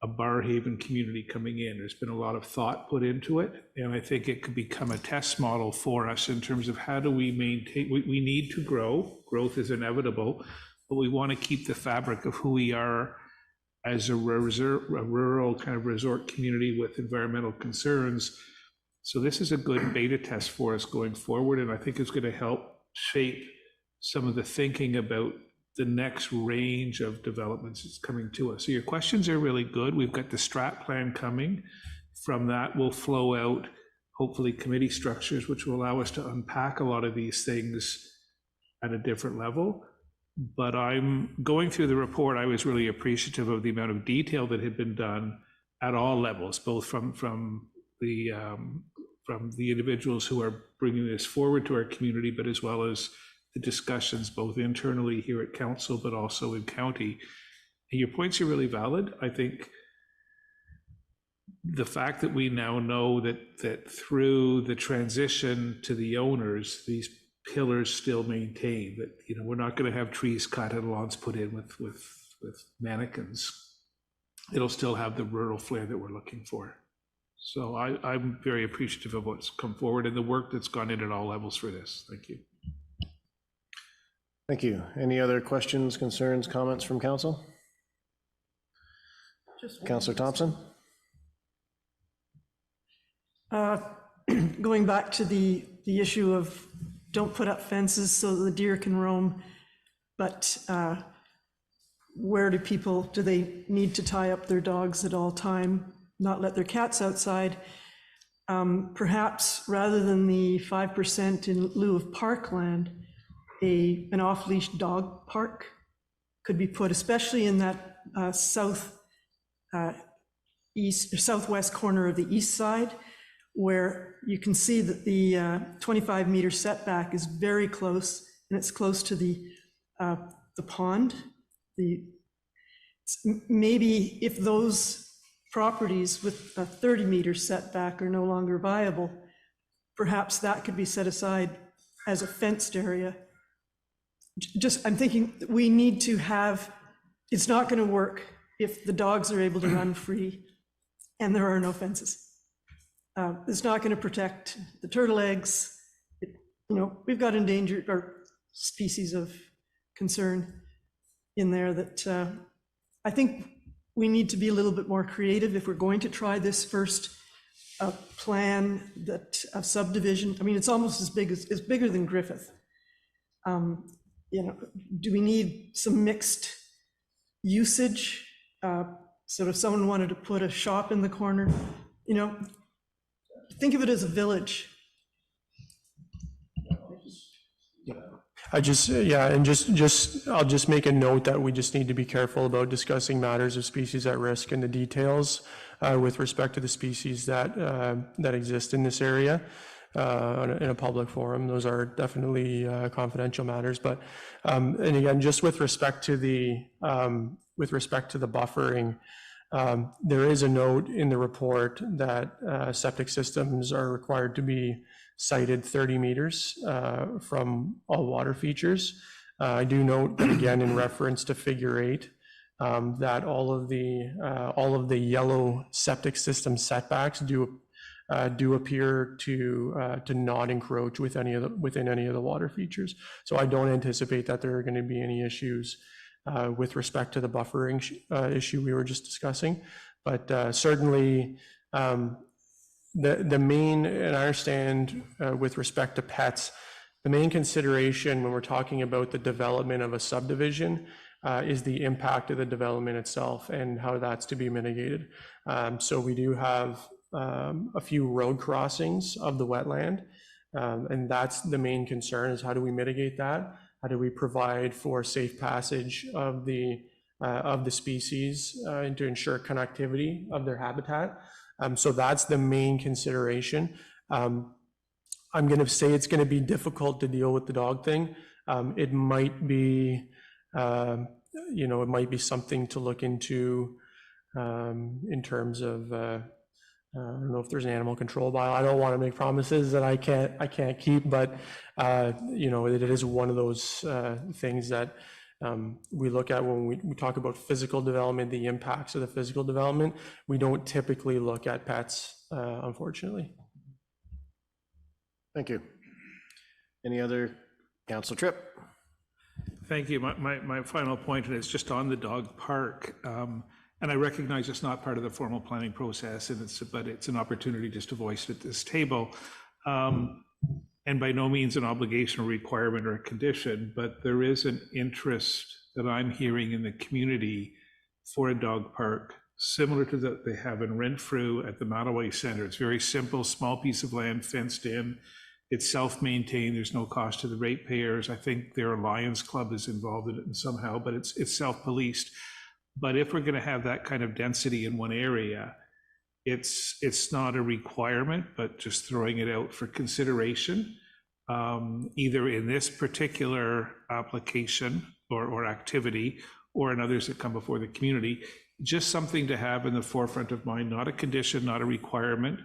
a Barrhaven community coming in. There's been a lot of thought put into it, and I think it could become a test model for us in terms of how do we maintain, we need to grow, growth is inevitable, but we want to keep the fabric of who we are as a rural kind of resort community with environmental concerns. So this is a good beta test for us going forward, and I think it's going to help shape some of the thinking about the next range of developments that's coming to us. So your questions are really good. We've got the strat plan coming. From that will flow out, hopefully, committee structures, which will allow us to unpack a lot of these things at a different level. But I'm going through the report, I was really appreciative of the amount of detail that had been done at all levels, both from the individuals who are bringing this forward to our community, but as well as the discussions both internally here at council, but also in county. And your points are really valid. I think the fact that we now know that through the transition to the owners, these pillars still maintain, that, you know, we're not going to have trees cut and lawns put in with mannequins. It'll still have the rural flair that we're looking for. So I'm very appreciative of what's come forward and the work that's gone in at all levels for this. Thank you. Thank you. Any other questions, concerns, comments from council? Councillor Thompson? Going back to the issue of don't put up fences so the deer can roam, but where do they need to tie up their dogs at all time, not let their cats outside? Perhaps rather than the 5% in lieu of parkland, an off-leash dog park could be put, especially in that southwest corner of the east side, where you can see that the 25-meter setback is very close, and it's close to the pond. Maybe if those properties with a 30-meter setback are no longer viable, perhaps that could be set aside as a fenced area. I'm thinking we need to have, it's not going to work if the dogs are able to run free and there are no fences. It's not going to protect the turtle eggs. We've got endangered or species of concern in there that I think we need to be a little bit more creative if we're going to try this first plan of subdivision. I mean, it's almost it's bigger than Griffith. Do we need some mixed usage? So if someone wanted to put a shop in the corner, think of it as a village. I'll just make a note that we just need to be careful about discussing matters of species at risk and the details with respect to the species that exist in this area in a public forum. Those are definitely confidential matters. But and again, just with respect to the buffering, there is a note in the report that septic systems are required to be sited 30 meters from all water features. I do note that, again, in reference to figure 8, that all of the yellow septic system setbacks do appear to not encroach within any of the water features. So I don't anticipate that there are going to be any issues with respect to the buffering issue we were just discussing. But certainly, the main, and I understand with respect to pets, the main consideration when we're talking about the development of a subdivision is the impact of the development itself and how that's to be mitigated. So we do have a few road crossings of the wetland, and that's the main concern, is how do we mitigate that? How do we provide for safe passage of the species and to ensure connectivity of their habitat? So that's the main consideration. I'm going to say it's going to be difficult to deal with the dog thing. It might be, it might be something to look into in terms of, I don't know if there's an animal control bylaw. I don't want to make promises that I can't keep, but it is one of those things that We look at when we talk about physical development, the impacts of the physical development. We don't typically look at pets, unfortunately. Thank you. Any other council trip? Thank you. My final point, and it's just on the dog park. And I recognize it's not part of the formal planning process, but it's an opportunity just to voice it at this table. And by no means an obligation or requirement or a condition, but there is an interest that I'm hearing in the community for a dog park, similar to that they have in Renfrew at the Madawaska Center. It's very simple, small piece of land fenced in. It's self-maintained. There's no cost to the ratepayers. I think their Lions Club is involved in it somehow, but it's self-policed. But if we're going to have that kind of density in one area, it's not a requirement, but just throwing it out for consideration, either in this particular application or activity, or in others that come before the community. Just something to have in the forefront of mind, not a condition, not a requirement,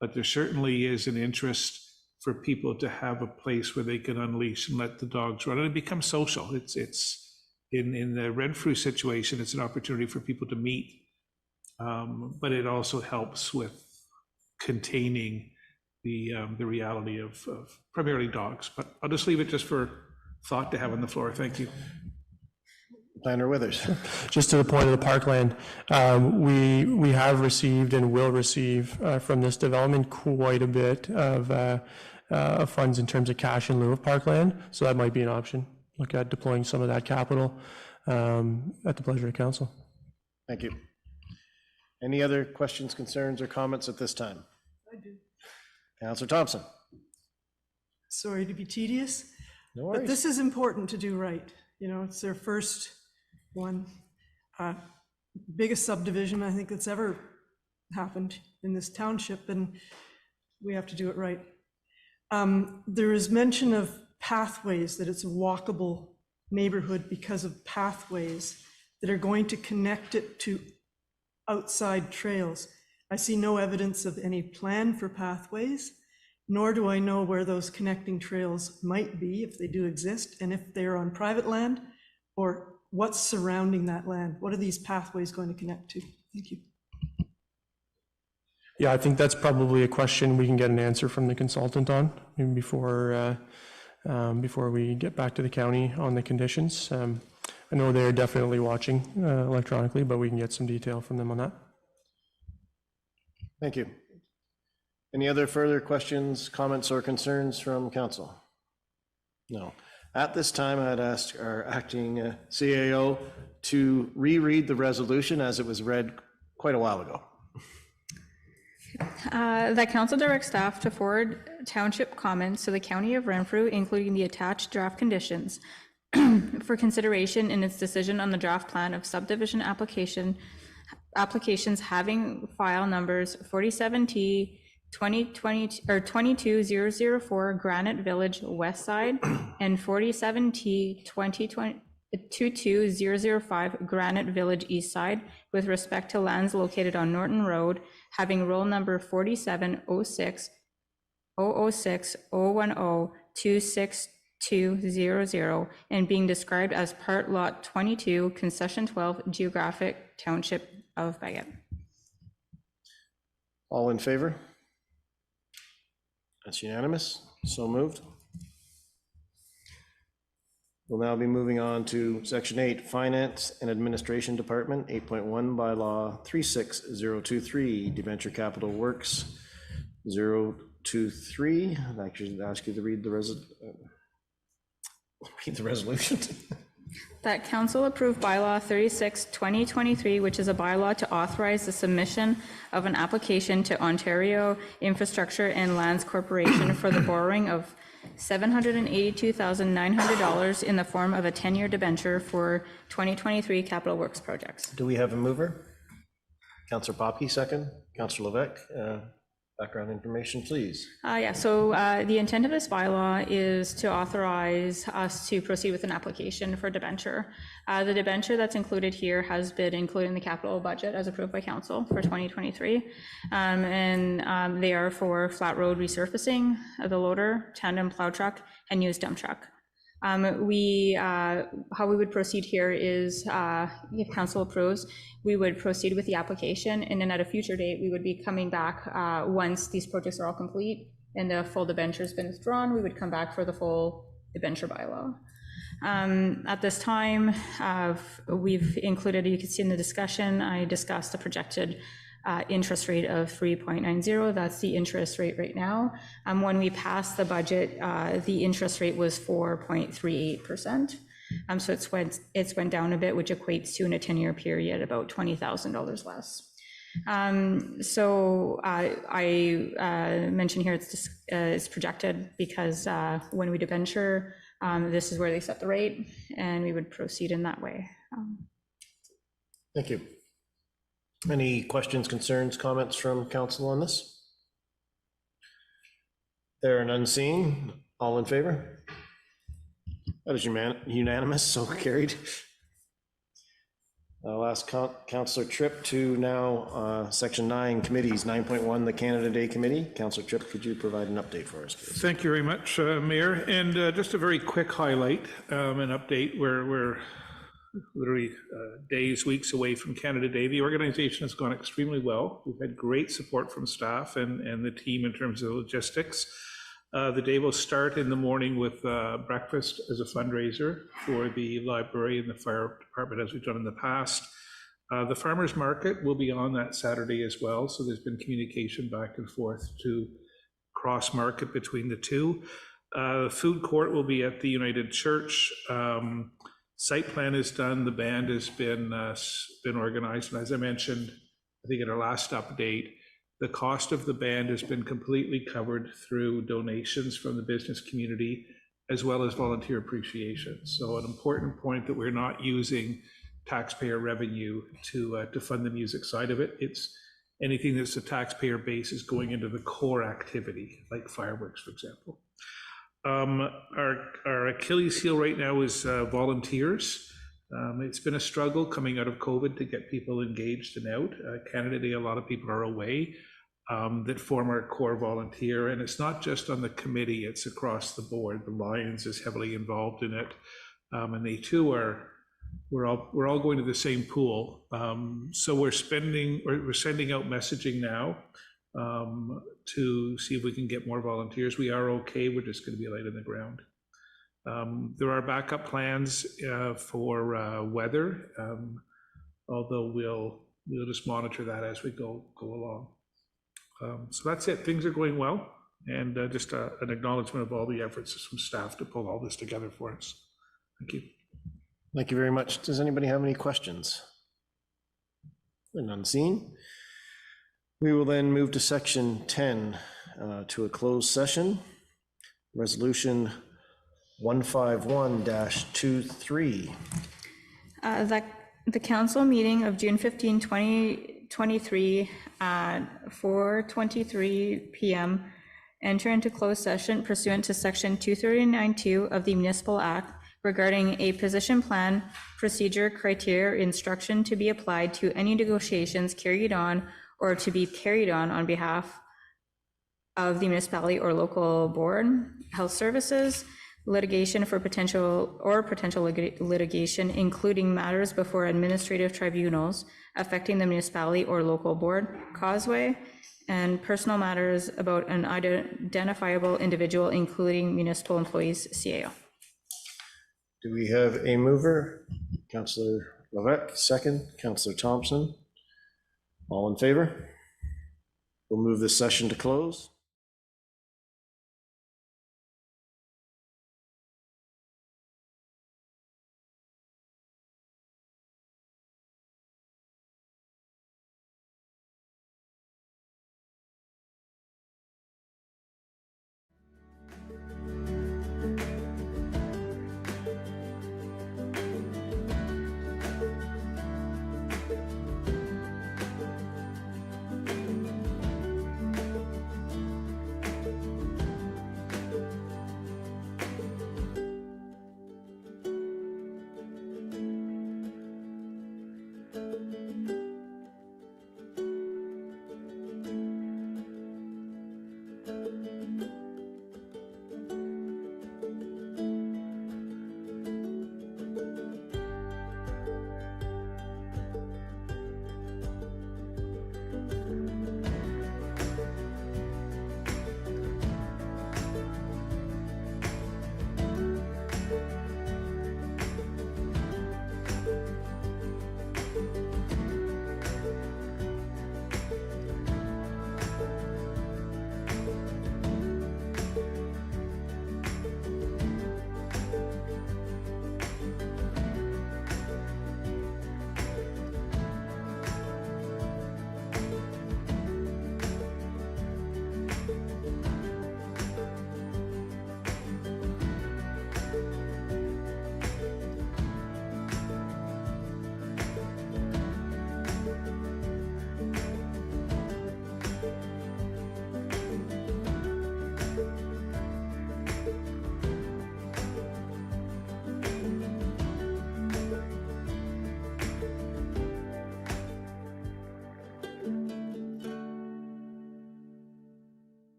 but there certainly is an interest for people to have a place where they can unleash and let the dogs run and become social. It's in the Renfrew situation, it's an opportunity for people to meet, but it also helps with containing the reality of primarily dogs. But I'll just leave it just for thought to have on the floor. Thank you. Planner Withers. Just to the point of the parkland, we have received and will receive from this development quite a bit of funds in terms of cash in lieu of parkland. So that might be an option. Look at deploying some of that capital at the pleasure of council. Thank you. Any other questions, concerns, or comments at this time? I do. Councillor Thompson. Sorry to be tedious, No but worries. this is important to do right. You know, it's their first one, biggest subdivision I think that's ever happened in this township, and we have to do it right. There is mention of pathways, that it's a walkable neighborhood because of pathways that are going to connect it to outside trails. I see no evidence of any plan for pathways, nor do I know where those connecting trails might be, if they do exist, and if they're on private land, or what's surrounding that land. What are these pathways going to connect to? Thank you. Yeah, I think that's probably a question we can get an answer from the consultant on before we get back to the county on the conditions. I know they're definitely watching electronically, but we can get some detail from them on that. Thank you. Any other further questions, comments, or concerns from council? No. At this time, I'd ask our acting CAO to reread the resolution as it was read quite a while ago. That council directs staff to forward township comments to the County of Renfrew, including the attached draft conditions, for consideration in its decision on the draft plan of subdivision applications having file numbers 47T 2020 or 22004 Granite Village West Side and 47T 22005 Granite Village East Side, with respect to lands located on Norton Road having roll number 4706 006 010 26200 and being described as part lot 22, concession 12, geographic township of Bagot. All in favor? That's unanimous. So moved. We'll now be moving on to Section 8, Finance and Administration Department, 8.1 bylaw 36023, Debenture Capital Works 023. I'd actually ask you to read the resolution. That council approved bylaw 36/2023, which is a bylaw to authorize the submission of an application to Ontario Infrastructure and Lands Corporation for the borrowing of $782,900 in the form of a 10-year debenture for 2023 capital works projects. Do we have a mover? Councillor Popke, second. Councillor Levesque, background information, please. So the intent of this bylaw is to authorize us to proceed with an application for debenture. The debenture that's included here has been included in the capital budget as approved by council for 2023. They are for flat road resurfacing, the loader, tandem plow truck, and used dump truck. How we would proceed here is, if council approves, we would proceed with the application, and then at a future date, we would be coming back once these projects are all complete and the full debenture has been withdrawn, we would come back for the full debenture bylaw. At this time, we've included, you can see in the discussion, I discussed the projected interest rate of 3.90. That's the interest rate right now. When we passed the budget, the interest rate was 4.38%. So it's went down a bit, which equates to, in a 10-year period, about $20,000 less. So I mentioned here it's projected because when we debenture, this is where they set the rate, and we would proceed in that way. Thank you. Any questions, concerns, comments from council on this? There and unseen, all in favor? That is unanimous, so carried. I'll ask Councillor Tripp to now section 9 committees, 9.1, the Canada Day Committee. Councillor Tripp, could you provide an update for us, please? Thank you very much, Mayor. And just a very quick highlight, an update. We're literally days, weeks away from Canada Day. The organization has gone extremely well. We've had great support from staff and the team in terms of logistics. The day will start in the morning with breakfast as a fundraiser for the library and the fire department, as we've done in the past. The farmers market will be on that Saturday as well, so there's been communication back and forth to cross market between the two. The food court will be at the United Church. Site plan is done. The band has been organized, and as I mentioned, I think in our last update, the cost of the band has been completely covered through donations from the business community, as well as volunteer appreciation. So an important point that we're not using taxpayer revenue to fund the music side of it. It's anything that's a taxpayer base is going into the core activity, like fireworks, for example. Our Achilles heel right now is volunteers. It's been a struggle coming out of COVID to get people engaged and out. Canada Day, a lot of people are away that form our core volunteer, and it's not just on the committee, it's across the board. The Lions is heavily involved in it, and they too we're all going to the same pool. So we're sending out messaging now to see if we can get more volunteers. We are okay, we're just going to be light on the ground. There are backup plans for weather, although we'll just monitor that as we go along. So that's it. Things are going well, and just an acknowledgement of all the efforts from staff to pull all this together for us. Thank you. Thank you very much. Does anybody have any questions? None seen. We will then move to section 10, to a closed session. Resolution 151-23. The council meeting of June 15, 2023 at 4:23 p.m. enter into closed session pursuant to section 239(2) of the Municipal Act regarding a position plan, procedure, criteria, or instruction to be applied to any negotiations carried on or to be carried on behalf of the municipality or local board, health services, litigation for potential litigation, including matters before administrative tribunals affecting the municipality or local board, causeway, and personal matters about an identifiable individual, including municipal employees, CAO. Do we have a mover? Councillor Levesque, second. Councillor Thompson. All in favor? We'll move this session to close.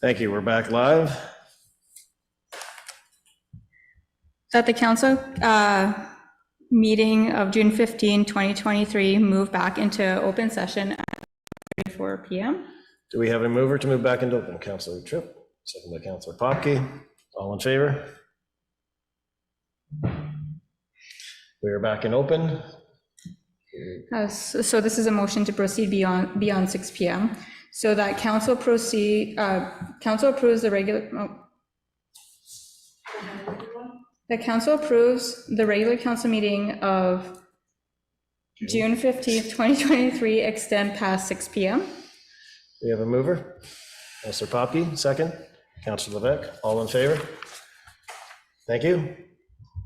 Thank you. We're back live. That the council meeting of June 15, 2023 move back into open session at 4 p.m. Do we have a mover to move back into open? Councilor Tripp, second by Councilor Popke. All in favor? We are back in open. So this is a motion to proceed beyond 6 p.m. so that council approves the regular council meeting of June 15th, 2023 extend past 6 p.m. We have a mover. Councilor Popke, second. Councilor Levesque, all in favor? Thank you.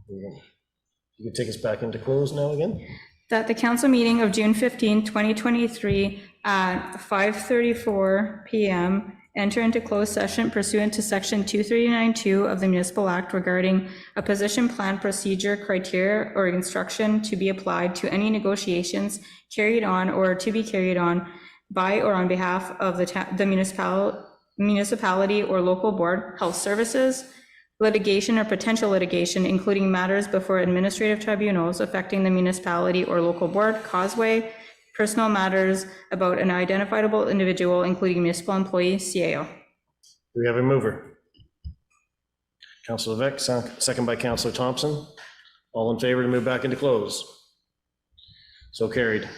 You can take us back into close now again. That the council meeting of June 15, 2023 at 5:34 p.m. enter into closed session pursuant to section 239(2) of the Municipal Act regarding a position plan procedure, criteria, or instruction to be applied to any negotiations carried on or to be carried on by or on behalf of the municipality or local board, health services, litigation or potential litigation, including matters before administrative tribunals affecting the municipality or local board, causeway, personal matters about an identifiable individual, including municipal employee, CAO. Do we have a mover? Councilor Levesque, second by Councilor Thompson. All in favor to move back into close? So carried.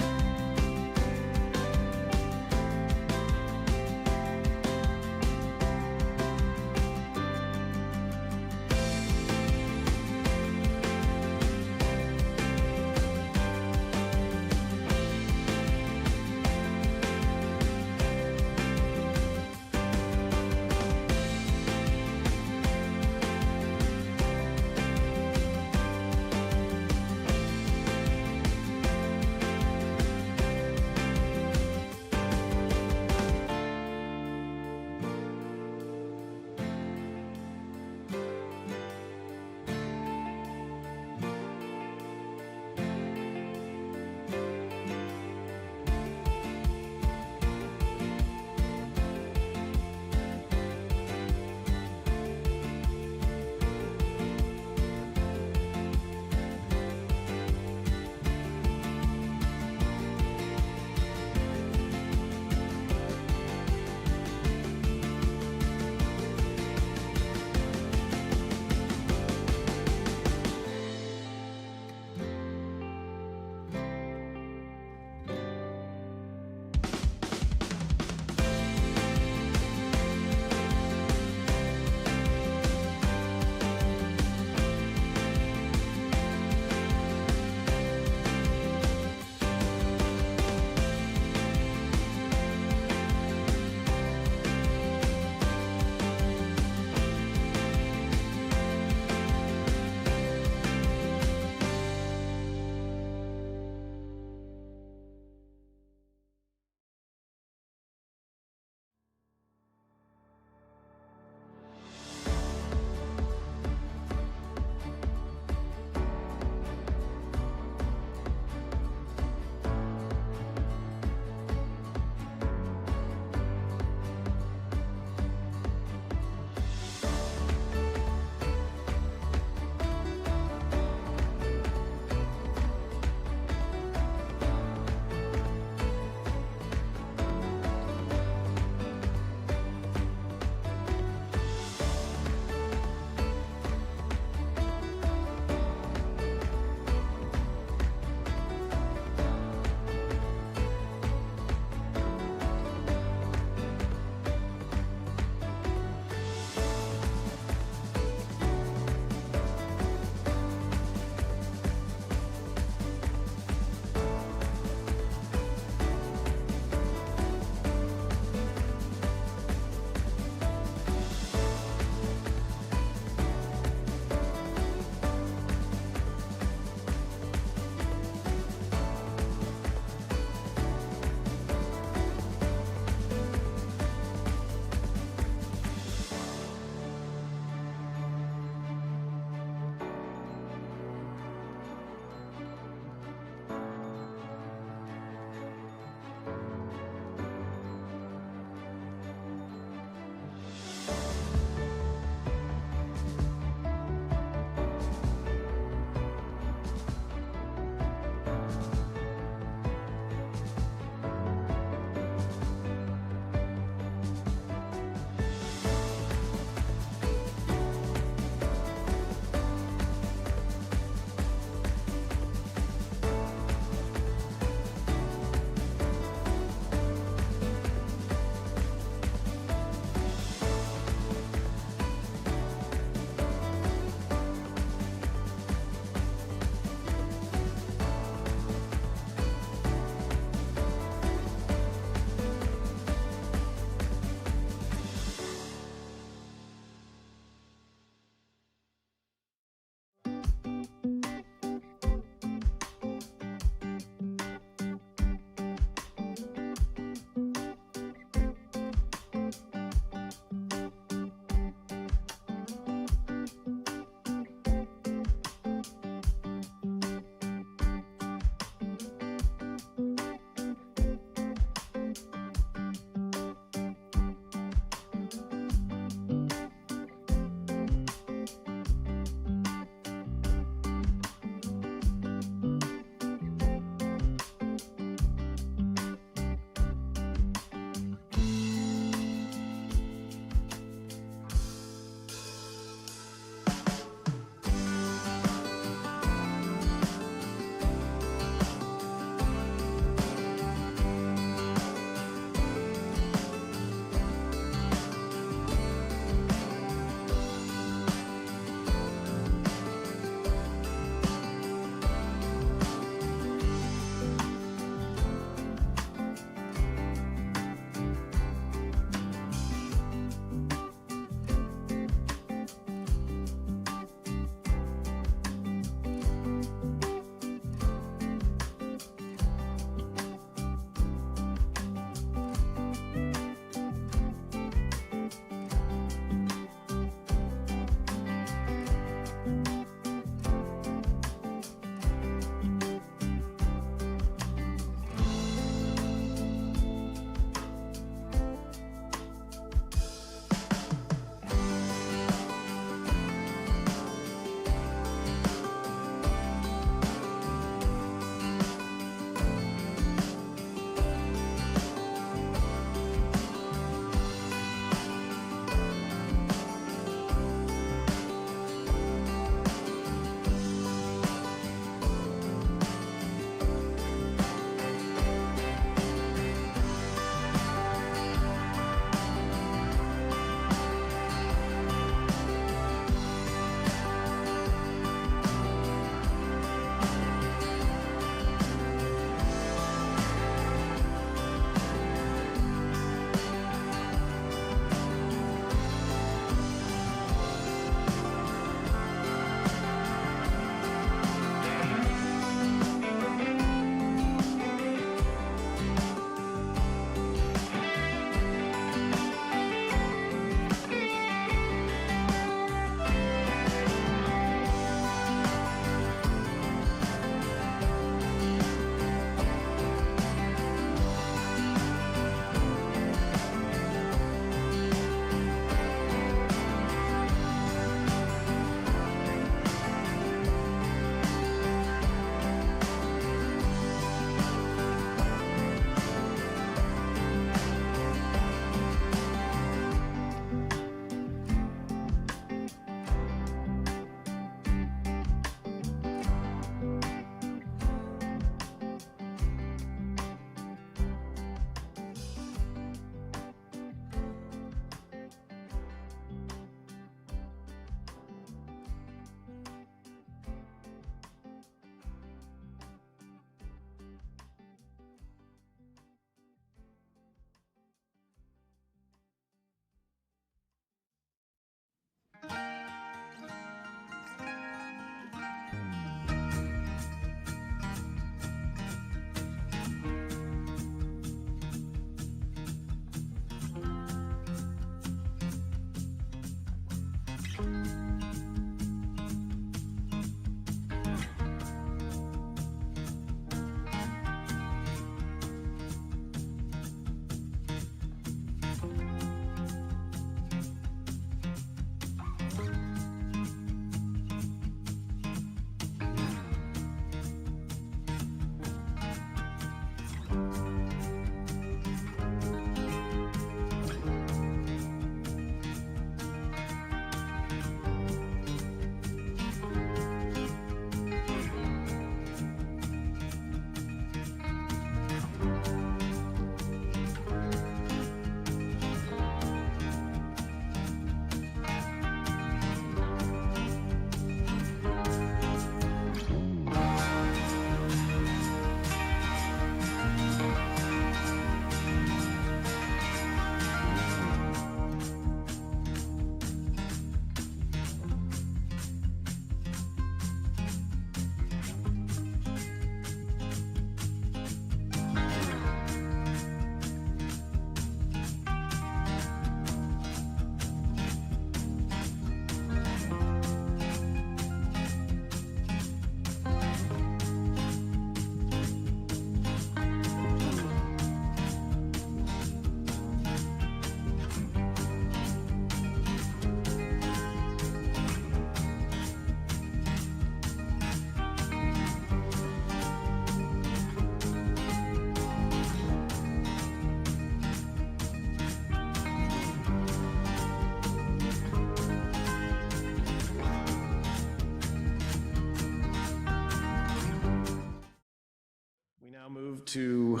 Now move to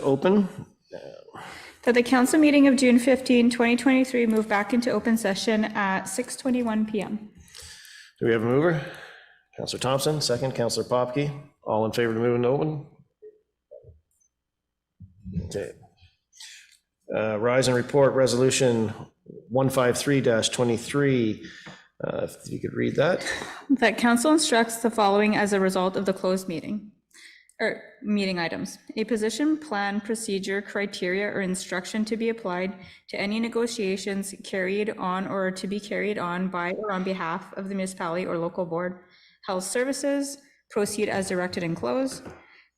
open. That the council meeting of June 15, 2023 move back into open session at 6:21 PM. Do we have a mover? Counselor Thompson, second. Counselor Popke, all in favor to move into open? Okay. Rise and report resolution 153-23. If you could read that. That council instructs the following as a result of the closed meeting. Meeting items, a position, plan, procedure, criteria, or instruction to be applied to any negotiations carried on or to be carried on by or on behalf of the municipality or local board. Health services, proceed as directed and close.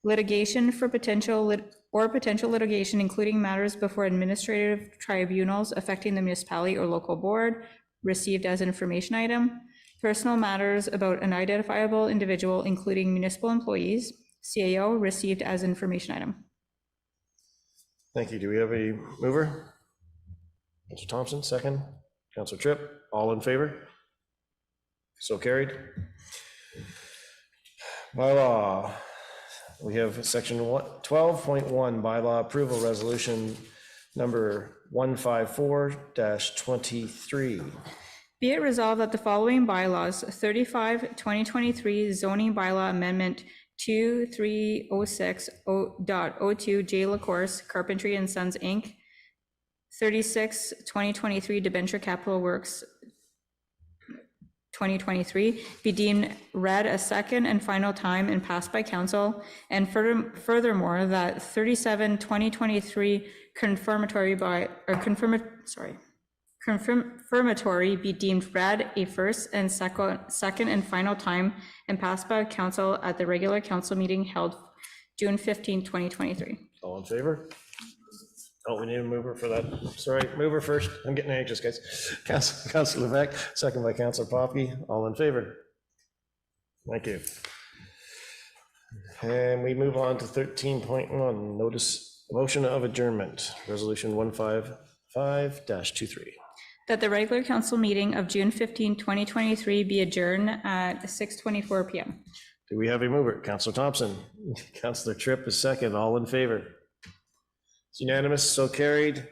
Litigation for potential litigation, including matters before administrative tribunals affecting the municipality or local board, received as information item. Personal matters about an identifiable individual, including municipal employees, CAO, received as information item. Thank you. Do we have a mover? Counselor Thompson, second. Counselor Tripp, all in favor? So carried. Bylaw. We have section 12.1 bylaw approval resolution number 154-23. Be it resolved that the following bylaws, 35/2023 zoning bylaw amendment 2306.02 J. LaCourse Carpentry and Sons, Inc. 36/2023 debenture capital works 2023 be deemed read a second and final time and passed by council, and furthermore that 37/2023 confirmatory be deemed read a first and second and final time and passed by council at the regular council meeting held June 15, 2023. All in favor? Oh, we need a mover for that. Sorry, mover first. I'm getting anxious, guys. Councilor Levesque, second by Councilor Popke. All in favor? Thank you. And we move on to 13.1, motion of adjournment, resolution 155-23. That the regular council meeting of June 15, 2023 be adjourned at 6:24 PM. Do we have a mover? Councilor Thompson. Councilor Tripp is second. All in favor? It's unanimous, so carried.